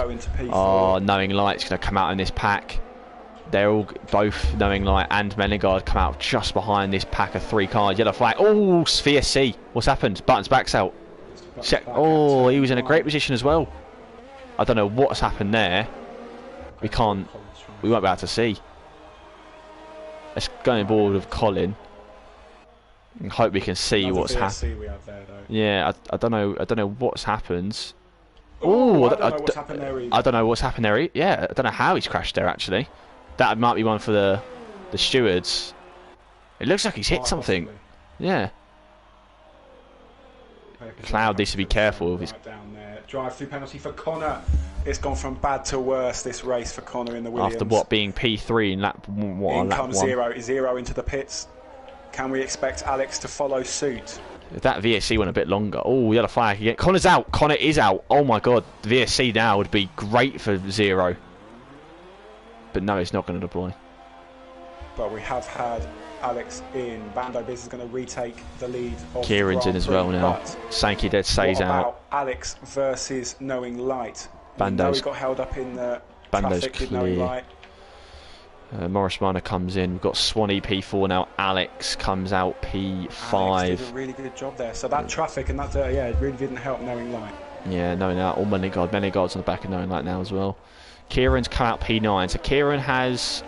Oh, Knowing Light's going to come out in this pack. They're all, both Knowing Light and Menegard come out just behind this pack of 3 cars. Yellow flag. Oh, Sphere C. What's happened? Buttons back's out. Oh, he was in a great position as well. I don't know what's happened there. We won't be able to see. Let's go on board with Colin and hope we can see what's happened. Yeah, I don't know what's happened. Oh, I don't know what's happened there either. I don't know what's happened there. Yeah, I don't know how he's crashed there actually. That might be one for the stewards. It looks like he's hit something. Possibly. Yeah. Cloud needs to be careful with his. Drive-through penalty for Connor. It's gone from bad to worse, this race for Connor in the Williams. After what, being P3 in lap 1? In comes Zero into the pits. Can we expect Alex to follow suit? If that VSC went a bit longer. Oh, we had a flag again. Connor's out. Connor is out. Oh my god. The VSC now would be great for Zero. But no, it's not going to deploy. But we have had Alex in. Bando Biz is going to retake the lead. Kieran's in as well now. Sankey Dead stays out. Alex versus Knowing Light. Bando's got held up in the traffic with Knowing Light. Morris Minor comes in. We've got Swanee P4 now. Alex comes out P5. Alex did a really good job there. So that traffic and that it really didn't help Knowing Light. Yeah, Knowing Light. Or Menegard's on the back of Knowing Light now as well. Kieran's come out P9. So Kieran has.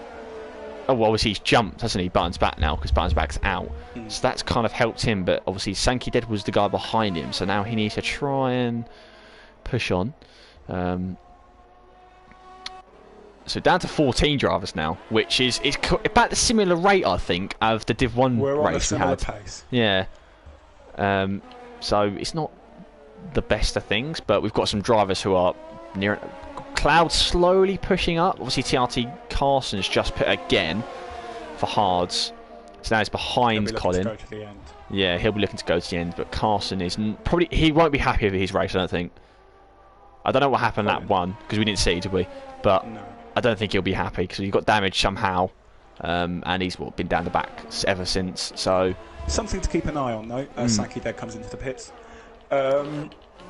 Oh, well, obviously he's jumped, hasn't he? Buttons back now because Buttons back's out. So that's kind of helped him. But obviously Sankey Dead was the guy behind him. So now he needs to try and push on. So down to 14 drivers now, which is about the similar rate, I think, of the Div1 race we had. Pace. Yeah. So it's not the best of things, but we've got some drivers who are near. Cloud slowly pushing up. Obviously, TRT Carson's just put again for hards. So now he's behind Colin. To go to the end. Yeah, he'll be looking to go to the end, but Carson is probably. He won't be happy with his race, I don't think. I don't know what happened lap 1 because we didn't see, did we? But no. I don't think he'll be happy because he got damaged somehow, and he's been down the back ever since. So something to keep an eye on, though. As Sankey Dead comes into the pits.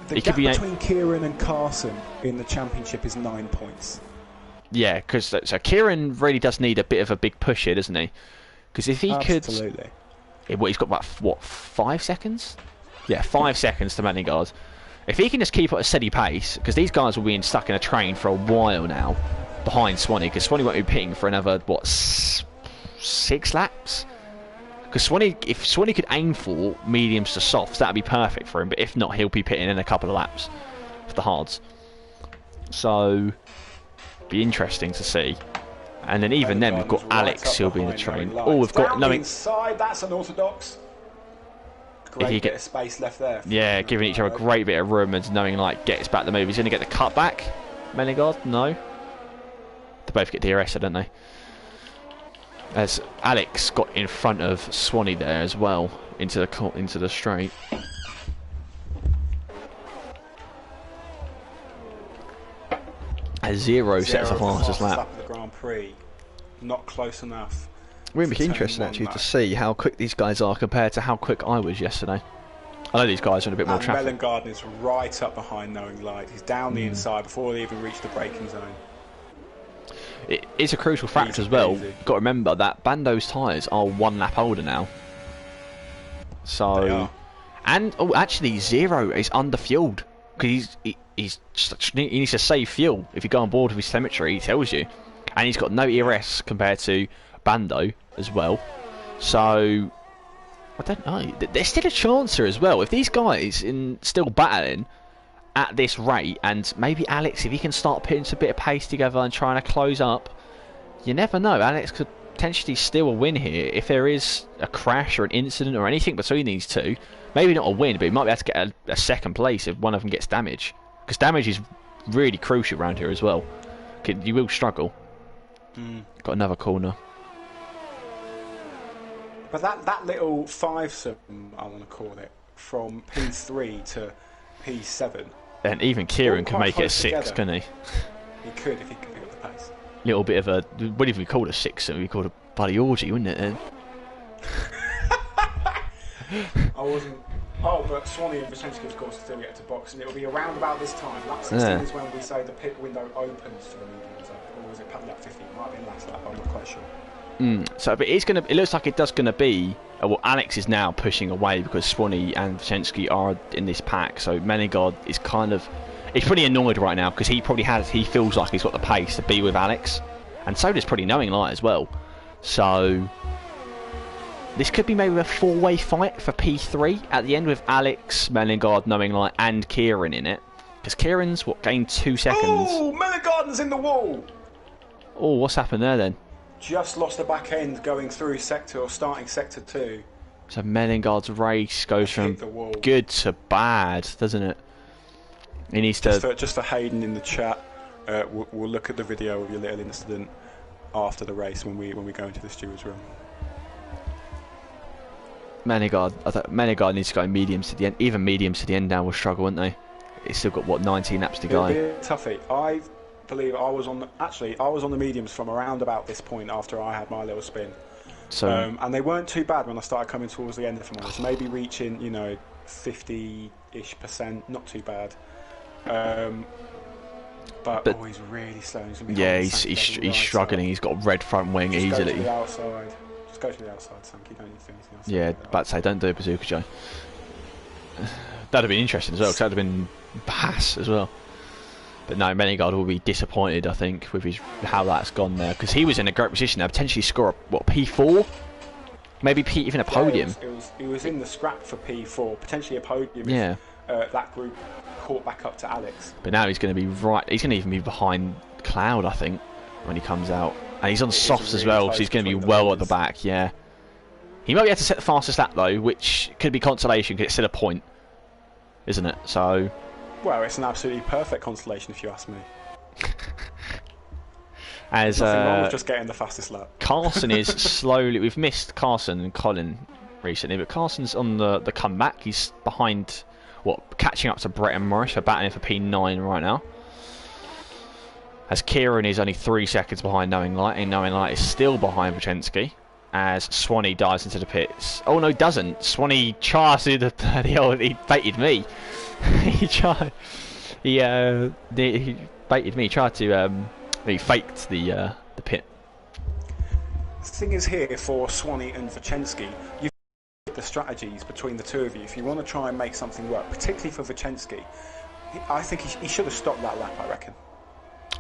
The gap between Kieran and Carson in the championship is 9 points. Yeah, because so Kieran really does need a bit of a big push here, doesn't he? Because if he Absolutely. could, he's got about 5 seconds? Yeah, 5 seconds to Menegard. If he can just keep at a steady pace, because these guys will be stuck in a train for a while now, behind Swanee, because Swanee won't be pitting for another 6 laps. Because if Swanee could aim for mediums to softs, that'd be perfect for him. But if not, he'll be pitting in a couple of laps for the hards. So, be interesting to see. And then even then, we've got Alex who'll be in the train. Oh, we've got inside. That's unorthodox. Great bit of space left there. Yeah, giving each other a great bit of room and knowing like gets back the move. He's going to get the cut back. Menegard, no. They both get DRS, don't they? As Alex got in front of Swanee there as well into the straight. As Zero sets the fastest lap. Of the Grand Prix, not close enough. Really interesting actually to see how quick these guys are compared to how quick I was yesterday. I know these guys are in a bit more traffic. Mellengarden is right up behind Knowing Light. He's down the inside before they even reach the braking zone. It is a crucial factor as well. Got to remember that Bando's tyres are 1 lap older now. So, they are. And actually Zero is underfueled because he needs to save fuel. If you go on board with his telemetry, he tells you, and he's got no ERS compared to Bando as well. So I don't know. There's still a chance here as well. If these guys still battling at this rate, and maybe Alex, if he can start putting a bit of pace together and trying to close up, you never know. Alex could potentially steal a win here if there is a crash or an incident or anything between these two. Maybe not a win, but he might be able to get a second place if one of them gets damage. Because damage is really crucial around here as well. You will struggle. Got another corner. But that little 5-sum, I want to call it, from P3 to P7. And even Kieran can make it a 6, couldn't he? He could if he could pick up the pace. Little bit of a, what if we called a 6-sum? We called a bloody orgy, wouldn't it then? I wasn't. Oh, but Swanee and Vicente, of course, still get to box, and it'll be around about this time. Lap 16 is when we say the pit window opens to the mediums, or was it lap 15? It might be last lap. I'm not quite sure. So, but it looks like it does going to be. Well, Alex is now pushing away because Swanee and Vicente are in this pack. So Menegard is he's pretty annoyed right now because he feels like he's got the pace to be with Alex, and so does pretty Knowing Light as well. So this could be maybe a 4-way fight for P3 at the end with Alex, Menegard, Knowing Light, and Kieran in it. Because Kieran's gained 2 seconds. Oh, Menegard's in the wall. Oh, what's happened there then? Just lost the back end going through starting sector 2. So Menegard's race goes from good to bad, doesn't it? He needs just for Hayden in the chat. We'll look at the video of your little incident after the race when we go into the stewards room. Menegard needs to go mediums to the end. Even mediums to the end now will struggle, won't they? It's still got 19 laps to go. It'll be a toughie. I believe I was on the mediums from around about this point after I had my little spin. So and they weren't too bad when I started coming towards the end of them. Maybe reaching 50-ish%, not too bad. But he's really slow. He's struggling. He's got red front wing easily. Go to the outside. Just go to the outside, Sank. You don't need to do anything else. Yeah, about to say, don't do a bazooka, Joe. That'd have been interesting as well, because that'd have been pass as well. But no, Menegard will be disappointed, I think, with how that's gone there, because he was in a great position to potentially score a P4, maybe even a podium. He was in the scrap for P4, potentially a podium. Yeah. If that group caught back up to Alex. But now he's going to be He's going to even be behind Cloud, I think, when he comes out, and he's on softs as well, so he's going to be well at the back. Yeah. He might be able to set the fastest lap though, which could be consolation because it's still a point, isn't it? So. Well, it's an absolutely perfect consolation if you ask me. As nothing wrong with just getting the fastest lap. Carson is slowly. We've missed Carson and Colin recently, but Carson's on the comeback. He's behind, catching up to Brett and Morris for battling for P9 right now. As Kieran is only 3 seconds behind Knowing Light, and Knowing Light is still behind Vicente. As Swanee dives into the pits. Oh no, doesn't. Swanee tries to do he baited me. He baited me. He tried to he faked the pit. The thing is here for Swanee and Vicente, you've got the strategies between the two of you. If you want to try and make something work, particularly for Vicente, I think he should have stopped that lap, I reckon.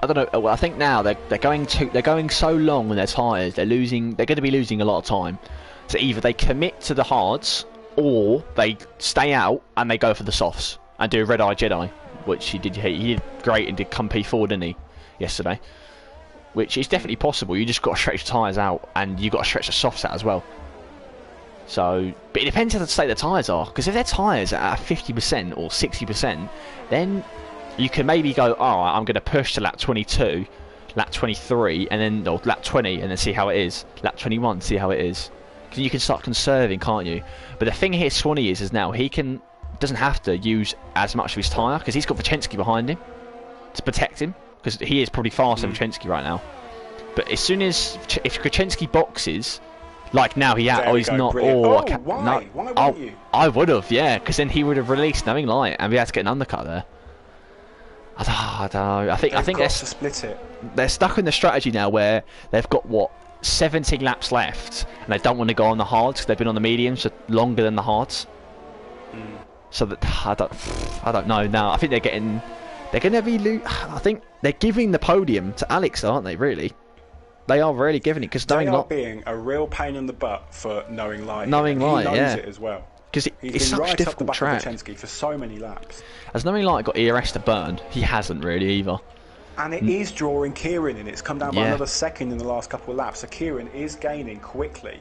I don't know. Well, I think now they're going so long on their tyres. They're going to be losing a lot of time. So either they commit to the hards, or they stay out and they go for the softs and do a red eye Jedi, which he did. He did great and did come P4, didn't he, yesterday? Which is definitely possible. You just got to stretch the tyres out and you got to stretch the softs out as well. So, but it depends how the state the tyres are. Because if their tyres are at 50% or 60%, then you can maybe go, alright, I'm going to push to lap 22, lap 23, and then or lap 20, and then see how it is. Lap 21, see how it is. Because you can start conserving, can't you? But the thing here, Swanee is now he doesn't have to use as much of his tyre because he's got Vachensky behind him to protect him, because he is probably faster than Vachensky right now. But as soon as if Vachensky boxes, like now he's not. Brilliant. Why? No, Why wouldn't you? I would have, yeah, because then he would have released Knowing Light and we had to get an undercut there. I don't know. I think to split it. They're stuck in the strategy now where they've got 17 laps left, and they don't want to go on the hards because they've been on the mediums for longer than the hards. So that I don't know now. I think they're going to be. I think they're giving the podium to Alex, aren't they? Really, they are really giving it because they are being a real pain in the butt for Knowing Light. Knowing Light, he knows yeah, it as well. Because it's such a difficult track. For so many laps. Has Knowing Light got ERS to burn? He hasn't really either. And it is drawing Kieran in. It's come down by another second in the last couple of laps. So Kieran is gaining quickly,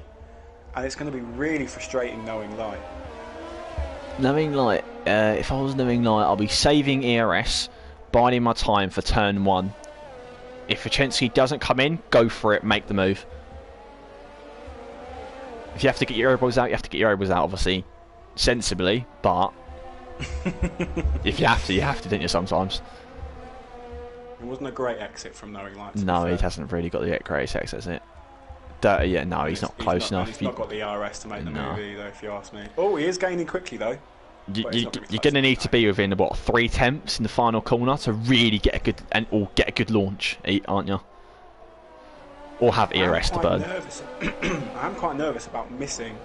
and it's going to be really frustrating Knowing Light. Knowing Light, if I was Knowing Light, I'll be saving ERS, biding my time for turn 1. If Vachensky doesn't come in, go for it, make the move. If you have to get your aeroballs out, you have to get your aeroballs out, obviously, sensibly, but if you have to, don't you, sometimes? It wasn't a great exit from Knowing Light. No, he hasn't really got the greatest exit, has it? Yeah, no, he's not close enough. He's not got the RS to make the move either, if you ask me. Oh, he is gaining quickly though. You're going to need to be within 3 tenths in the final corner to really get a good launch, aren't you? Or have ERS to burn. I'm quite nervous about missing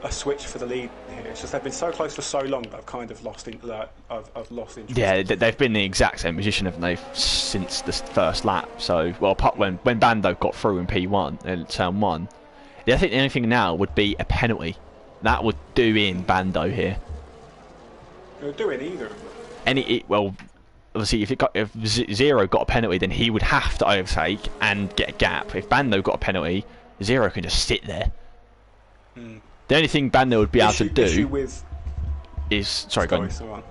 a switch for the lead here. It's just they've been so close for so long that I've kind of lost interest. Yeah, they've been in the exact same position, haven't they, since the first lap. So, well, when Bando got through in P1 in turn 1, I think the only thing now would be a penalty. That would do in Bando here. It would do in either of them. Well, obviously, if Zero got a penalty, then he would have to overtake and get a gap. If Bando got a penalty, Zero can just sit there. The only thing Bando would be able to do is... Sorry, go on.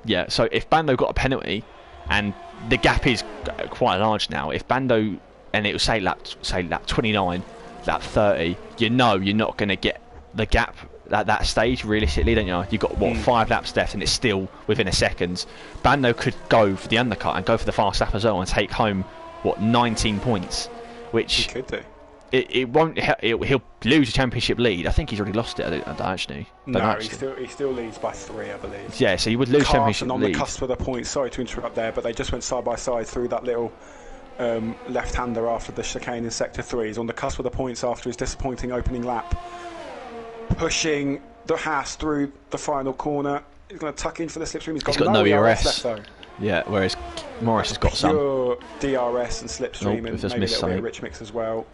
Yeah, so if Bando got a penalty, and the gap is quite large now, if Bando, and it will say lap 29, lap 30, you know you're not going to get the gap at that stage, realistically, don't you? You've got, 5 laps left, and it's still within a second. Bando could go for the undercut and go for the fast lap as well and take home, 19 points, which... He could do. It won't. He'll lose a championship lead. I think he's already lost it. I don't actually. He still leads by 3, I believe. Yeah, so he would lose championship on lead. The cusp of the points. Sorry to interrupt there, but they just went side by side through that little left-hander after the chicane in sector 3. He's on the cusp of the points after his disappointing opening lap, pushing the Haas through the final corner. He's going to tuck in for the slipstream. He's got no ERS left though. Yeah, whereas Morris has got some pure DRS and slipstream, and maybe a little bit of rich mix as well.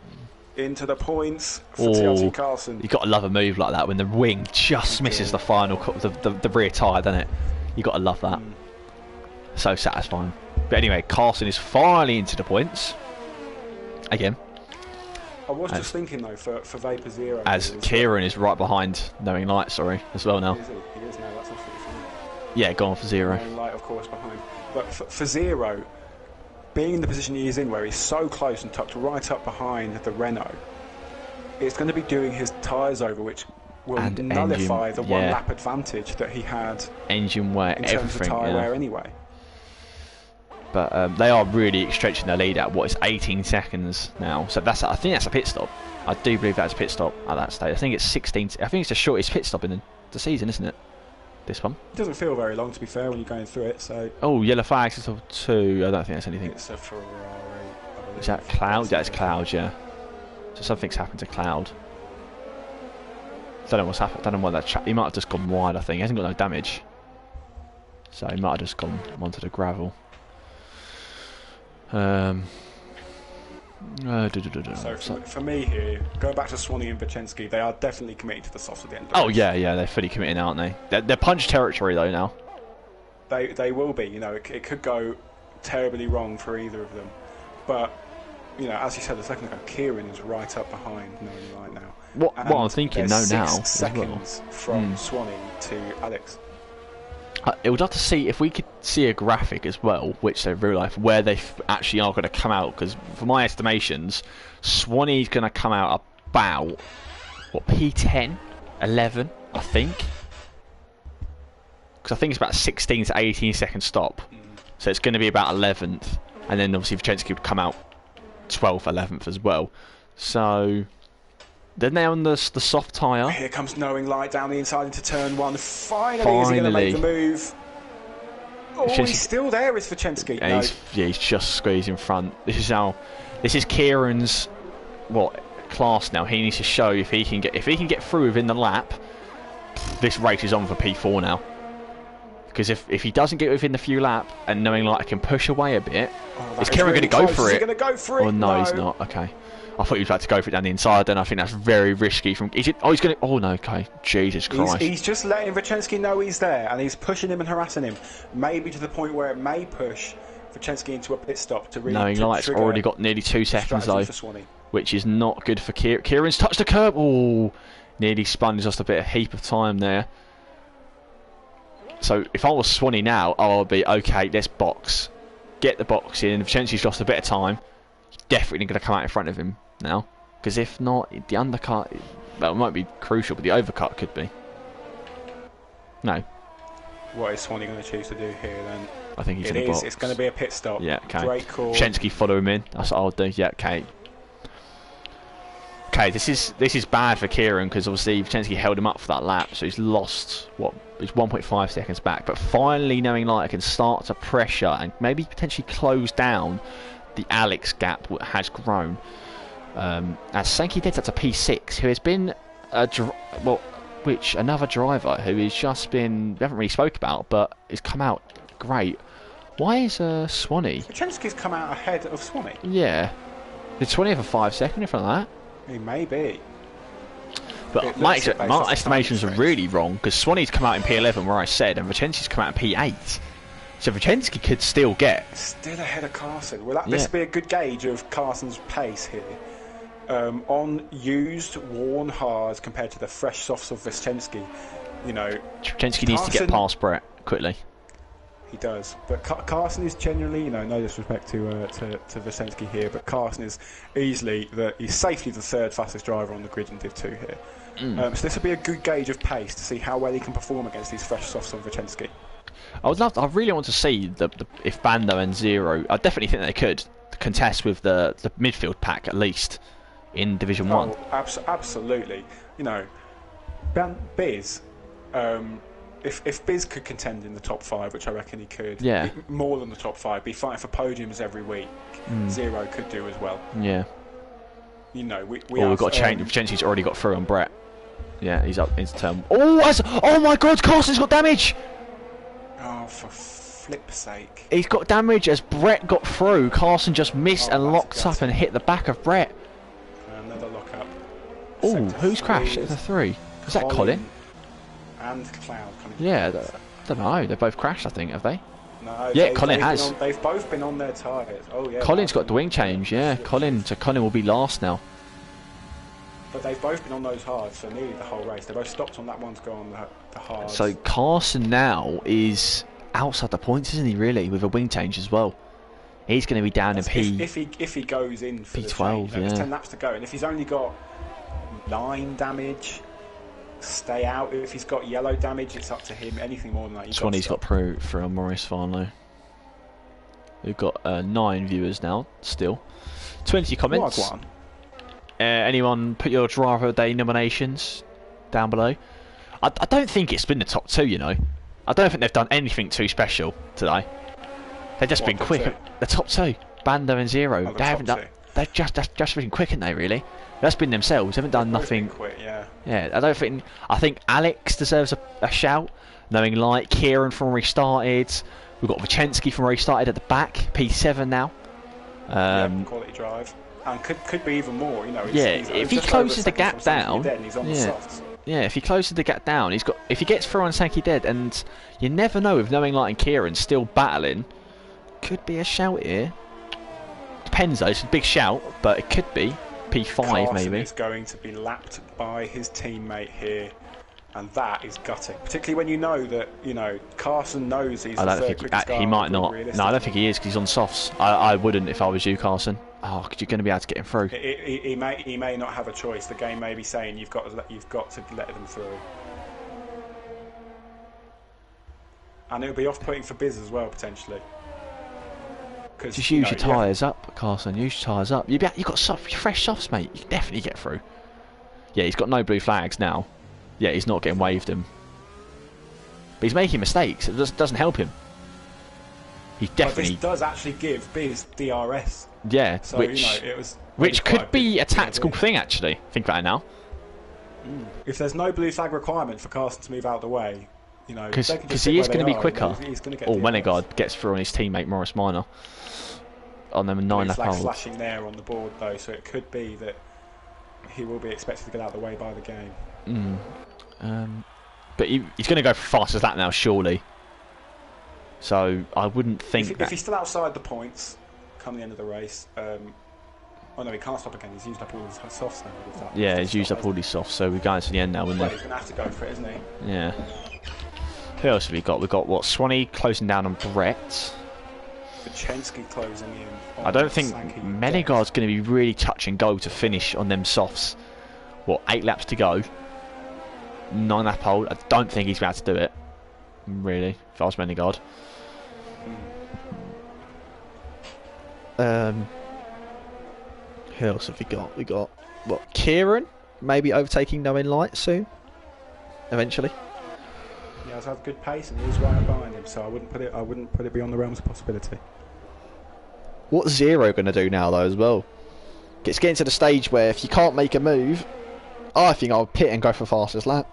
Into the points for TRT Carlson. You've got to love a move like that when the wing just misses the final, the rear tyre, doesn't it? You've got to love that. So satisfying. But anyway, Carlson is finally into the points. Again. I was just thinking though, for Vapor Zero. As Kieran is right behind Knowing Light, as well now. He is now, that's absolutely fine. Yeah, go on for Zero. Knowing Light, of course, behind. But for Zero, being in the position he is in, where he's so close and tucked right up behind the Renault, it's going to be doing his tyres over, which will nullify the 1 lap advantage that he had engine wear, in terms of tyre wear anyway. But they are really stretching their lead out. It's 18 seconds now, so I think that's a pit stop. I do believe that's a pit stop at that stage. I think it's 16. I think it's the shortest pit stop in the season, isn't it? This one. It doesn't feel very long, to be fair, when you're going through it. So. Oh, yellow flag, it's 2. I don't think that's anything. It's a Ferrari. I believe. Is that Cloud? Yeah, it's Cloud. Yeah. So something's happened to Cloud. Don't know what's happened. Don't know why that. He might have just gone wide. I think he hasn't got no damage. So he might have just gone onto the gravel. So for me here, going back to Swanee and Vachensky, they are definitely committed to the softs at the end of the race. Yeah, they're fully committed, aren't they? They're punch territory though now. They will be, it could go terribly wrong for either of them. But you know, as you said a second ago, Kieran is right up behind Knowing Light now. What I'm thinking now seconds from Swanee to Alex. It would have to see if we could see a graphic as well, which they real life, where they actually are going to come out. Because for my estimations, Swanee's going to come out about what, P10, 11, I think. Because I think it's about 16 to 18 second stop, so it's going to be about 11th, and then obviously Vachensky would come out 12th, 11th as well. So then they're on the soft tyre. Here comes Knowing Light down the inside into turn 1. Finally. Is he going to make the move? Oh, he's still there, is Vachensky. No. He's just squeezed in front. This is Kieran's class now. He needs to show if he can get through within the lap. This race is on for P4 now. Because if he doesn't get within the few lap and Knowing Light can push away a bit, is Kieran going to go for it? Is he going to go for it? Oh no, he's not. Okay. I thought he was about to go for it down the inside, then I think that's very risky. He's going to... Oh, no, okay. Jesus Christ. He's just letting Vachensky know he's there, and he's pushing him and harassing him. Maybe to the point where it may push Vachensky into a pit stop to really... Knowing Light's already got nearly 2 seconds, though, which is not good for Kieran. Kieran's touched the curb. Oh, nearly spun. He's lost a heap of time there. So if I was Swanee now, I would be, okay, let's box. Get the box in. If Vachensky's lost a bit of time, he's definitely going to come out in front of him now, because if not, the undercut, well, it might be crucial, but the overcut could be. No. What is Swanee going to choose to do here then? I think he's in the box. It's going to be a pit stop. Yeah, okay. Great call. Vachensky follow him in. That's what I'll do. Yeah, okay. Okay, this is bad for Kieran, because obviously Vachensky held him up for that lap, so he's lost he's 1.5 seconds back. But finally, Knowing Light can start to pressure and maybe potentially close down the Alex gap that has grown. As Sankey Dead's up to P6, who has been another driver who has just been, we haven't really spoke about, but has come out great. Why is Swanee? Vachensky's come out ahead of Swanee. Yeah. Did Swanee have a 5 second in front of that? He may be. But my estimations are really wrong, because Swanee's come out in P11 where I said, and Vachensky's come out in P8. So Vachensky could still get... Still ahead of Carson. Will this be a good gauge of Carson's pace here? On used, worn hards compared to the fresh softs of Vachensky, you know... Vachensky needs to get past Brett quickly. He does. But Carson is generally, you know, no disrespect to Vachensky here, but Carson is he's safely the 3rd fastest driver on the grid in Div2 here. So this would be a good gauge of pace to see how well he can perform against these fresh softs on Vachensky. I really want to see if Bando and Zero, I definitely think they could contest with the midfield pack at least in Division 1. Absolutely. You know, Biz, if Biz could contend in the top 5, which I reckon he could, more than the top 5, be fighting for podiums every week, Zero could do as well. Yeah. You know, we've got to change. Vachensky's already got through on Brett. Yeah, he's up into turn. Oh my God, Carson's got damage! Oh, for flip's sake. He's got damage as Brett got through. Carson just missed and locked up and hit the back of Brett. Another lock up. Oh, who's crashed at the 3? Was that Colin? And Cloud coming. Yeah, I don't know. They've both crashed, I think, have they? No. Yeah, Colin has. They've both been on their tyres. Oh yeah. Colin's got the wing change. Yeah, Colin will be last now. But they've both been on those hards for nearly the whole race. They both stopped on that one to go on the hards. So Carson now is outside the points, isn't he? Really, with a wing change as well. He's going to be down in P. If he goes in for P12, there's 10 laps to go, and if he's only got 9 damage, stay out. If he's got yellow damage, it's up to him. Anything more than that, Swanee's got through on Maurice finally. We've got 9 viewers now. Still 20 comments. Anyone put your driver of the day nominations down below? I don't think it's been the top 2, you know. I don't think they've done anything too special today. They've just been quick. The top 2, Bando and Zero. They haven't done. They've just been quick, haven't they? Really? That's been themselves. They haven't done nothing. Quick, yeah. Yeah. I think Alex deserves a shout. Knowing Light, Kieran from where he started. We've got Vachensky from where he started at the back. P7 now. Quality drive. And could be even more, you know. If he closes the gap down, if he closes the gap down, if he gets through on Sankey Dead, and you never know with Knowing Light and Kieran still battling, could be a shout here. depends though. It's a big shout, but it could be P5 Carson maybe. is going to be lapped by his teammate here, and that is gutting. Particularly when you know that Carson knows he's the third quickest guy. He might not. No, I don't think he is because he's on softs. I wouldn't if I was you, Carson. Oh, because you're going to be able to get him through. He may not have a choice. The game may be saying you've got to let them through. And it'll be off-putting for Biz as well, potentially. Just use your tyres up, Carson. Use your tyres up. You've got fresh softs, mate. You can definitely get through. Yeah, he's got no blue flags now. Yeah, he's not getting waved him. But he's making mistakes. It doesn't help him. He definitely... But this does actually give Biz DRS. Yeah, so, which could be a tactical thing, actually. Think about it now. If there's no blue flag requirement for Carson to move out of the way... Because he is going to be quicker. Menegard gets through on his teammate Morris Minor on them 9 lap holes. Flashing there on the board though, so it could be that he will be expected to get out of the way by the game. But he's going to go for fastest lap now, surely. So I wouldn't think if he's still outside the points come the end of the race. Oh no, he can't stop again. He's used up all his softs now. Yeah, he's used up all his softs, so we're going to the end now, he's going to have to go for it, isn't he? Yeah. Who else have we got? We've got what? Swanee closing down on Brett. Vachensky closing in. I don't think Menegard's going to be really touch and go to finish on them softs. What, 8 laps to go? 9 lap hole. I don't think he's about to do it. Really, if I was Menegard. Who else have we got? We got what? Kieran maybe overtaking Knowing Light soon. Eventually. He has had good pace and he's right behind him, so I wouldn't put it beyond the realms of possibility. What's Zero going to do now though as well? It's getting to the stage where if you can't make a move, I think I'll pit and go for fastest lap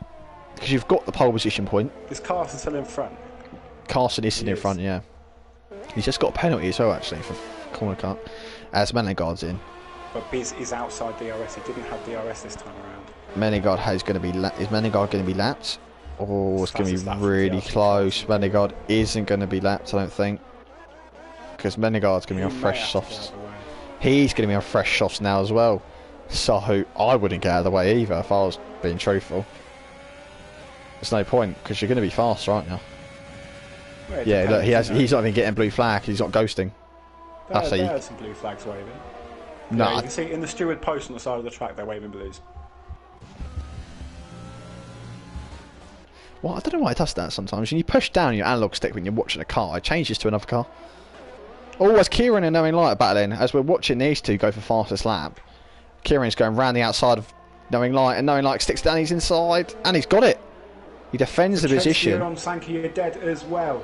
because you've got the pole position point. Is Carson still in front? Carson is still in front, yeah. He's just got a penalty as well actually for corner cut as Menegard's in. But Biz is outside DRS. He didn't have DRS this time around. Menegard is Menegard going to be lapped? Oh, it's going to be really close. Menegard isn't going to be lapped, I don't think. Because Menegard's going to be on fresh softs. He's going to be on fresh softs now as well. So I wouldn't get out of the way either if I was being truthful. There's no point, because you're going to be faster, aren't you? Well, yeah, look, he's not even getting blue flag, he's not ghosting. There are some blue flags waving. No. Yeah, you can see in the steward post on the side of the track, they're waving blues. Well, I don't know why it does that sometimes. When you push down your analog stick when you're watching a car, it changes to another car. Oh, as Kieran and Knowing Light are battling, as we're watching these two go for fastest lap, Kieran's going round the outside of Knowing Light, and Knowing Light sticks down his inside, and he's got it. He defends the position. on Sankey, you're dead as well.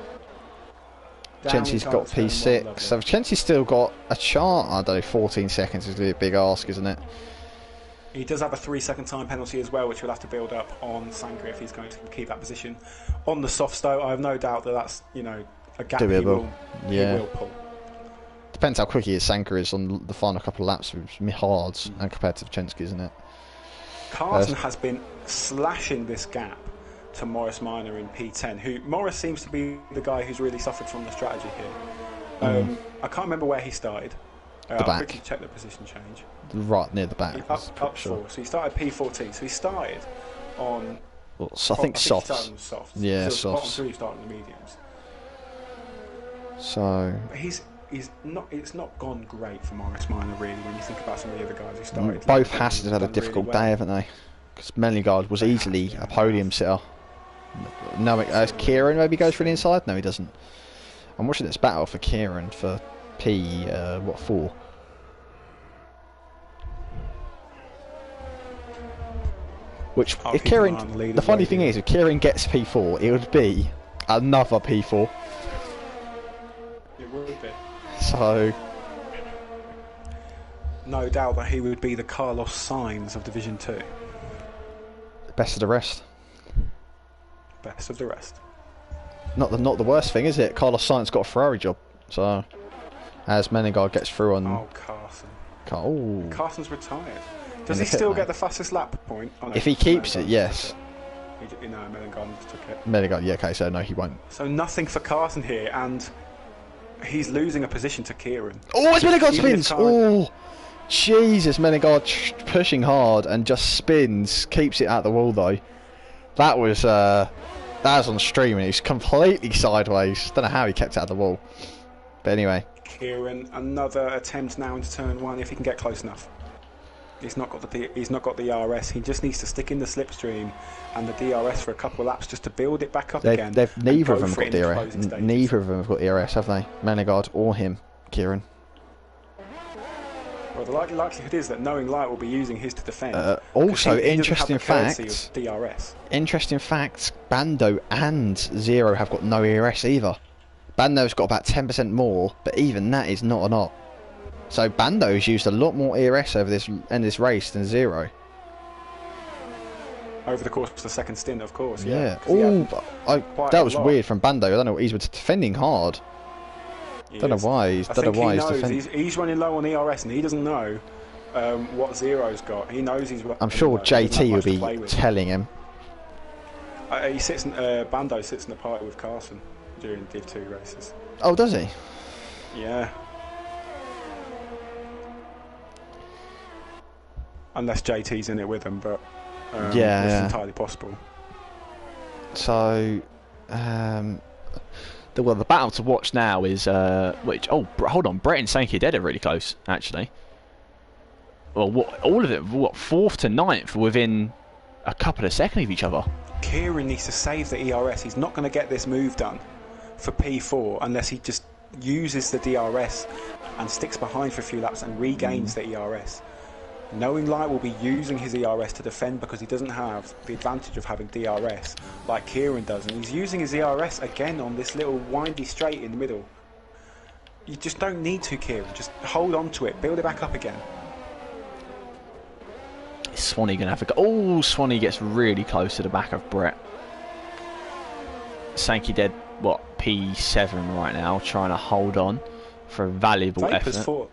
Chensi's got P6, so Chensi's still got a chart. I don't know, 14 seconds is a big ask, isn't it? He does have a 3-second time penalty as well, which we'll have to build up on Sankey if he's going to keep that position on the soft stow. I have no doubt that that's a gap he will pull. Depends how quick he is. Sanker is on the final couple of laps with hards and compared to Chensky, isn't it? Carson has been slashing this gap to Morris Minor in P10, who Morris seems to be the guy who's really suffered from the strategy here. I can't remember where he started. I'll quickly check the position change. Right near the back. Up sure. 4. So he started P14. So he started on... Well, so I think softs. He started on softs. Yeah, so softs. Bottom 3 started on the mediums. So... But it's not gone great for Morris Minor, really, when you think about some of the other guys who started. Both Hassans had a difficult day, haven't they? Because Menegard was easily a podium sitter. No, Kieran maybe goes for the inside? No, he doesn't. I'm watching this battle for Kieran for P4. Which, if Kieran, the funny thing is, if Kieran gets P4, it would be another P4. It would be. So, no doubt that he would be the Carlos Sainz of Division 2. Best of the rest. Best of the rest. Not the worst thing, is it? Carlos Sainz got a Ferrari job. So, as Menegard gets through on... Oh, Carson. Oh. Carson's retired. Does he still get the fastest lap point? Oh, no, if he keeps it, yes. No, Menegard took it. Menegard, yeah, okay, so no, he won't. So nothing for Carson here, and he's losing a position to Kieran. Oh, it's Menegard Even if spins. Tara- Oh, Jesus, Menegard pushing hard and just spins. Keeps it at the wall though. That was on stream and he's completely sideways. Don't know how he kept it at the wall. But anyway. Kieran, another attempt now into turn 1 if he can get close enough. He's not got the DRS. He just needs to stick in the slipstream and the DRS for a couple of laps just to build it back up again. Neither of them got DRS. Neither of them have got DRS, have they? Menegard or him, Kieran. Well, the likelihood is that Knowing Light will be using his to defend. Also, he interesting fact. DRS. Interesting fact. Bando and Zero have got no ERS either. Bando's got about 10% more, but even that is not a lot. So Bando's used a lot more ERS over this race than Zero. Over the course of the second stint, of course. Yeah. Oh, that was weird from Bando. I don't know. He's defending hard. Don't know why he's defending. He's running low on ERS and he doesn't know what Zero's got. He knows he's. I'm sure JT would be telling him. Bando sits in the party with Carson during Div2 races. Oh, does he? Yeah. Unless JT's in it with him, but it's entirely possible. So, the battle to watch now is hold on, Brett and Sankey Dead are really close actually. Well, all of it, 4th to 9th within a couple of seconds of each other. Kieran needs to save the ERS. He's not going to get this move done for P4 unless he just uses the DRS and sticks behind for a few laps and regains the ERS. Knowing Light will be using his ERS to defend because he doesn't have the advantage of having DRS like Kieran does, and he's using his ERS again on this little windy straight in the middle. You just don't need to, Kieran. Just hold on to it, build it back up again. Is Swanee going to have a go? Oh, Swanee gets really close to the back of Brett. Sankey Dead, P7 right now, trying to hold on for a valuable effort.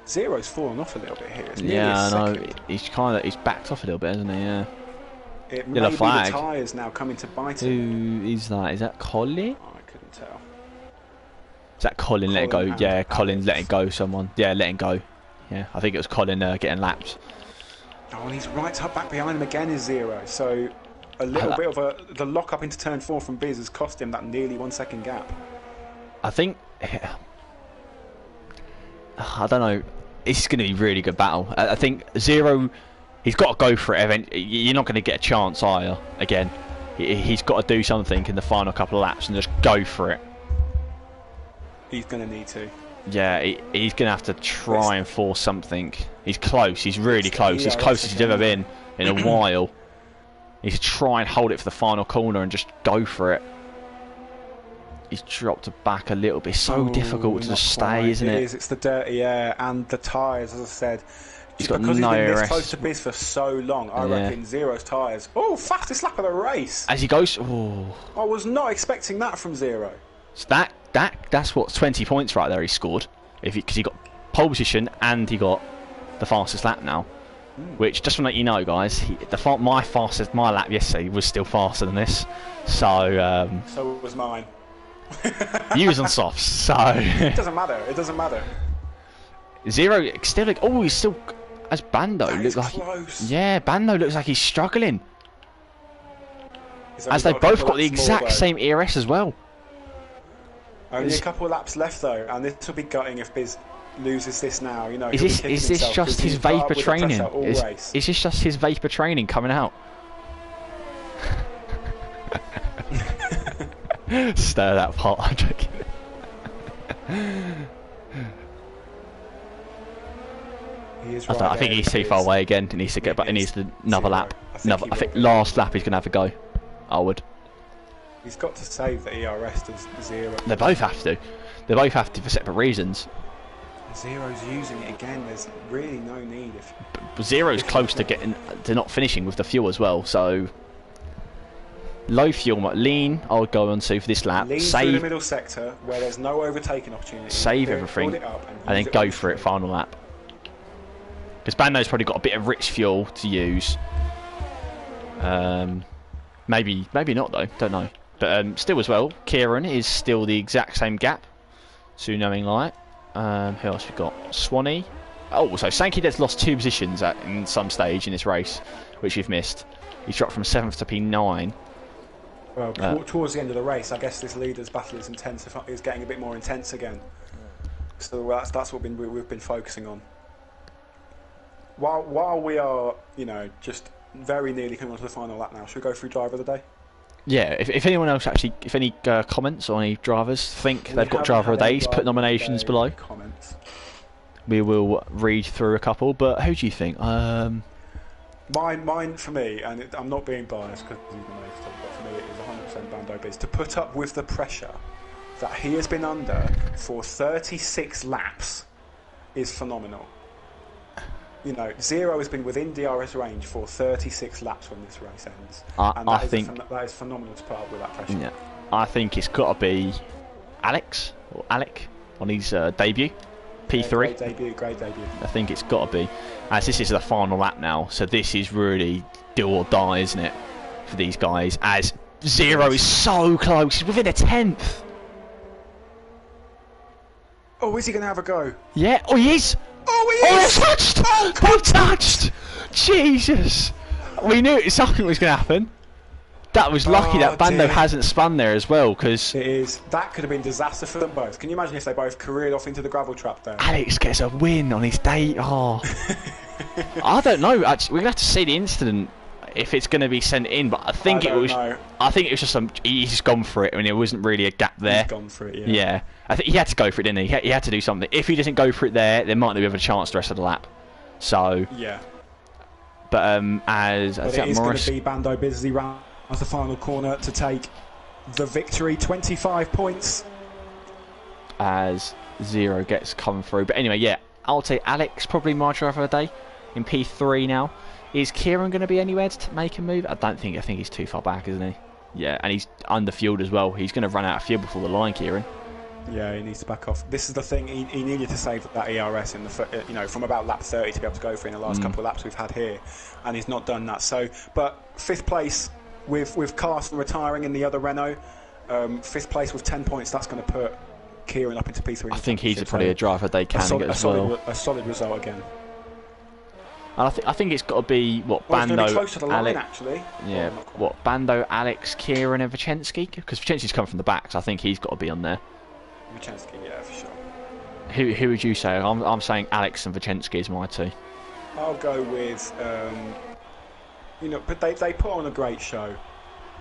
Zero's fallen off a little bit here. It's I know. He's backed off a little bit, hasn't he? Yeah. It may be the tyres now coming to bite him. Who is that? Is that Colin? Oh, I couldn't tell. Is that Colin let it go? Yeah, Colin letting go someone. Yeah, letting go. Yeah, I think it was Colin getting lapped. Oh, and he's right up back behind him again is Zero. So a little bit of the lock up into turn 4 from Biz has cost him that nearly 1 second gap. I think. I don't know. It's going to be a really good battle. I think Zero, he's got to go for it. You're not going to get a chance, are you? Again, he's got to do something in the final couple of laps and just go for it. He's going to need to. Yeah, he's going to have to try and force something. He's close. He's really close. As close as he's ever been in a while. He's try and hold it for the final corner and just go for it. He's dropped back a little bit. It's so difficult to just stay, isn't it? It is. It's the dirty air and the tyres, as I said. He's got because no he's been ERS. this close to Biz for so long, I reckon Zero's tyres. Oh, fastest lap of the race! As he goes, oh. I was not expecting that from Zero. So that's what 20 points right there he scored. Because he got pole position and he got the fastest lap now. Which, just to let you know, guys, my lap yesterday was still faster than this. So was mine. You was on softs, so it doesn't matter. It doesn't matter. Zero still he's still as Bando looks like close. Yeah, Bando looks like he's struggling. As they both got the exact same ERS as well. Only a couple of laps left though, and this will be gutting if Biz loses this now. You know, is this just his vapor training? Is this just his vapor training coming out? Stir that pot. I'm joking. I think he's too far away again. He needs to get back. He needs another lap. I think last lap he's going to have a go. I would. He's got to save the ERS to Zero. They both have to. They both have to for separate reasons. Zero's using it again. There's really no need. Zero's close to not finishing with the fuel as well. So low fuel, lean. I'll go on to for this lap. Lean through the middle sector where there's no overtaking opportunity. Save everything, and then go for it final lap. Because Bando's probably got a bit of rich fuel to use. Maybe not though. Don't know. But still as well, Kieran is still the exact same gap. Two Knowing Light. Who else we got? Swanee. Oh, so Sankey lost 2 positions in some stage in this race, which you've missed. He's dropped from 7th to P9. Well, towards the end of the race, I guess this leaders' battle is getting a bit more intense again. So that's what we've been focusing on. While we are, just very nearly coming on to the final lap now, should we go through driver of the day? Yeah, if anyone else if any comments or any drivers think they've got driver of the days, put nominations below. Comments. We will read through a couple, but who do you think? Mine for me, and I'm not being biased because he's the most, but for me it is 100% Bando Biz. To put up with the pressure that he has been under for 36 laps is phenomenal. Zero has been within DRS range for 36 laps when this race ends. I think that is phenomenal to put up with that pressure. Yeah, I think it's got to be Alec on his debut, P3. Great debut. I think it's got to be, as this is the final lap now, so this is really do or die, isn't it, for these guys? As Zero is so close, he's within a 10th. Oh, is he going to have a go? Yeah. Oh, he is. Oh, he is! Touched! Oh, touched! Jesus! We knew something was going to happen. That was lucky that Bando hasn't spun there as well, because... It is. That could have been disaster for them both. Can you imagine if they both careered off into the gravel trap there? Alex gets a win on his day. Oh. I don't know. Actually, we're going to have to see the incident if it's going to be sent in, but I think it was just he's just gone for it. I mean, there wasn't really a gap there. He's gone for it, yeah. Yeah. I think he had to go for it, didn't he? He had to do something. If he doesn't go for it there might not be a chance the rest of the lap. So... Yeah. But as it is going to be Bando Biz round as the final corner to take the victory. 25 points. As Zero gets come through. But anyway, yeah, I'll take Alex, probably my driver of the day, in P3 now. Is Kieran going to be anywhere to make a move? I think he's too far back, isn't he? Yeah, and he's under fueled as well. He's going to run out of fuel before the line, Kieran. Yeah, he needs to back off. This is the thing. He needed to save that ERS in the from about lap 30 to be able to go for in the last couple of laps we've had here, and he's not done that. So, but 5th place with Carson retiring in the other Renault, 5th place with 10 points. That's going to put Kieran up into P3. I think he's probably a driver they can get as well. A solid result again. And I think it's got to be Bando, it's close to the line, actually. Yeah, Bando, Alex, Kieran, and Vachensky, because Vachensky's come from the back, so I think he's got to be on there. Vachensky, yeah, for sure. Who would you say? I'm saying Alex and Vachensky is my two. I'll go with but they put on a great show.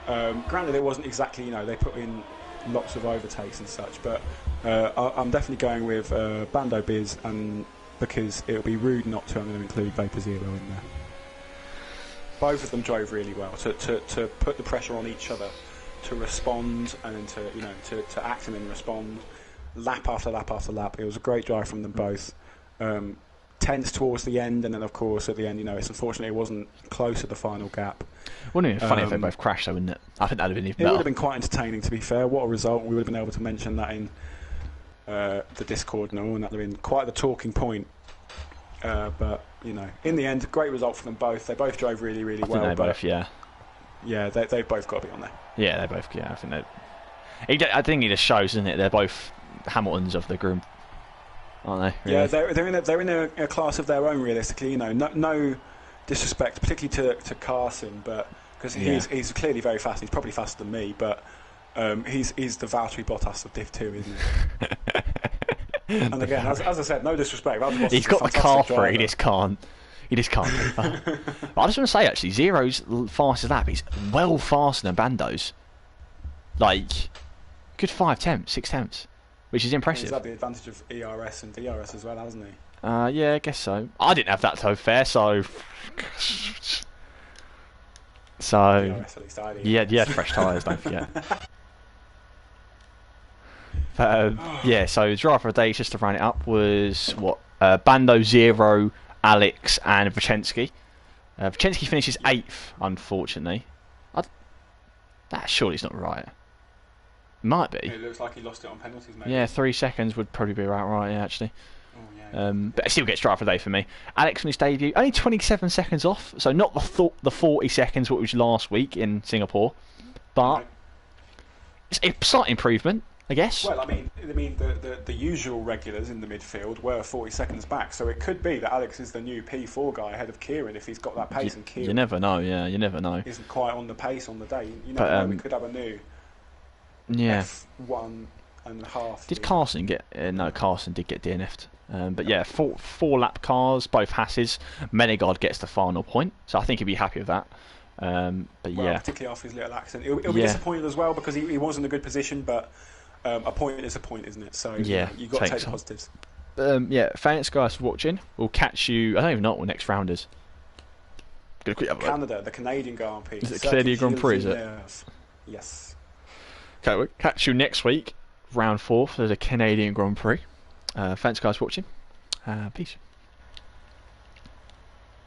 Granted, it wasn't exactly they put in lots of overtakes and such, but I'm definitely going with Bando Biz, and because it would be rude not to. I'm going to include Vapor Zero in there. Both of them drove really well to put the pressure on each other, to respond and to act and then respond, lap after lap after lap. It was a great drive from them both. Tense towards the end, and then of course at the end, it's unfortunately it wasn't close at the final gap. Wouldn't it be funny if they both crashed, though, wouldn't it? I think that'd have been even better. It would have been quite entertaining, to be fair. What a result! We would have been able to mention that in the Discord and all, and that would have been quite the talking point. But in the end, great result for them both. They both drove really, really well. They both, yeah. Yeah, they've both got to be on there. Yeah, they both. Yeah, I think it just shows, doesn't it? They're both Hamiltons of the group, aren't they? Really? Yeah, they're in a class of their own. Realistically, no disrespect, particularly to Carson, but because he's clearly very fast. He's probably faster than me, but he's the Valtteri Bottas of Div2, isn't he? And again, as I said, no disrespect. He's got the car for it. He just can't do that. But I just want to say, actually, Zero's fastest lap is well faster than Bando's. Like, good 6 tenths, which is impressive. He's had the advantage of ERS and DRS as well, hasn't he? Yeah, I guess so. I didn't have that so fair, so... DRS, at least I did. Yeah, fresh tyres, don't forget. Yeah, so driver of the day, just to run it up, was Bando, Zero, Alex, and Vachensky. Vachensky finishes 8th, unfortunately. That surely is not right. Might be. It looks like he lost it on penalties, maybe. Yeah, 3 seconds would probably be about right, yeah, actually. Oh, yeah. But it still gets driver of the day for me. Alex on his debut, only 27 seconds off, so not the 40 seconds what was last week in Singapore, but it's a slight improvement. I guess. Well, I mean, the usual regulars in the midfield were 40 seconds back, so it could be that Alex is the new P4 guy ahead of Kieran if he's got that pace, and Kieran You never know. Yeah, you never know. isn't quite on the pace on the day. You never know. We could have a new F1 and a half. Did Carson get? No, Carson did get DNF'd. But yeah, four lap cars, both Hasses. Menegard gets the final point, so I think he'd be happy with that. Particularly after his little accident, he'll be disappointed as well because he was in a good position, but a point is a point, isn't it? So you've got to take the positives. Thanks guys for watching. We'll catch you. I don't even know what the next round is. Canada, the Canadian Grand Prix. Is it Canadian Grand Prix? Is it? Yes. Okay, we'll catch you next week, round 4 for the Canadian Grand Prix. Thanks guys for watching. Peace.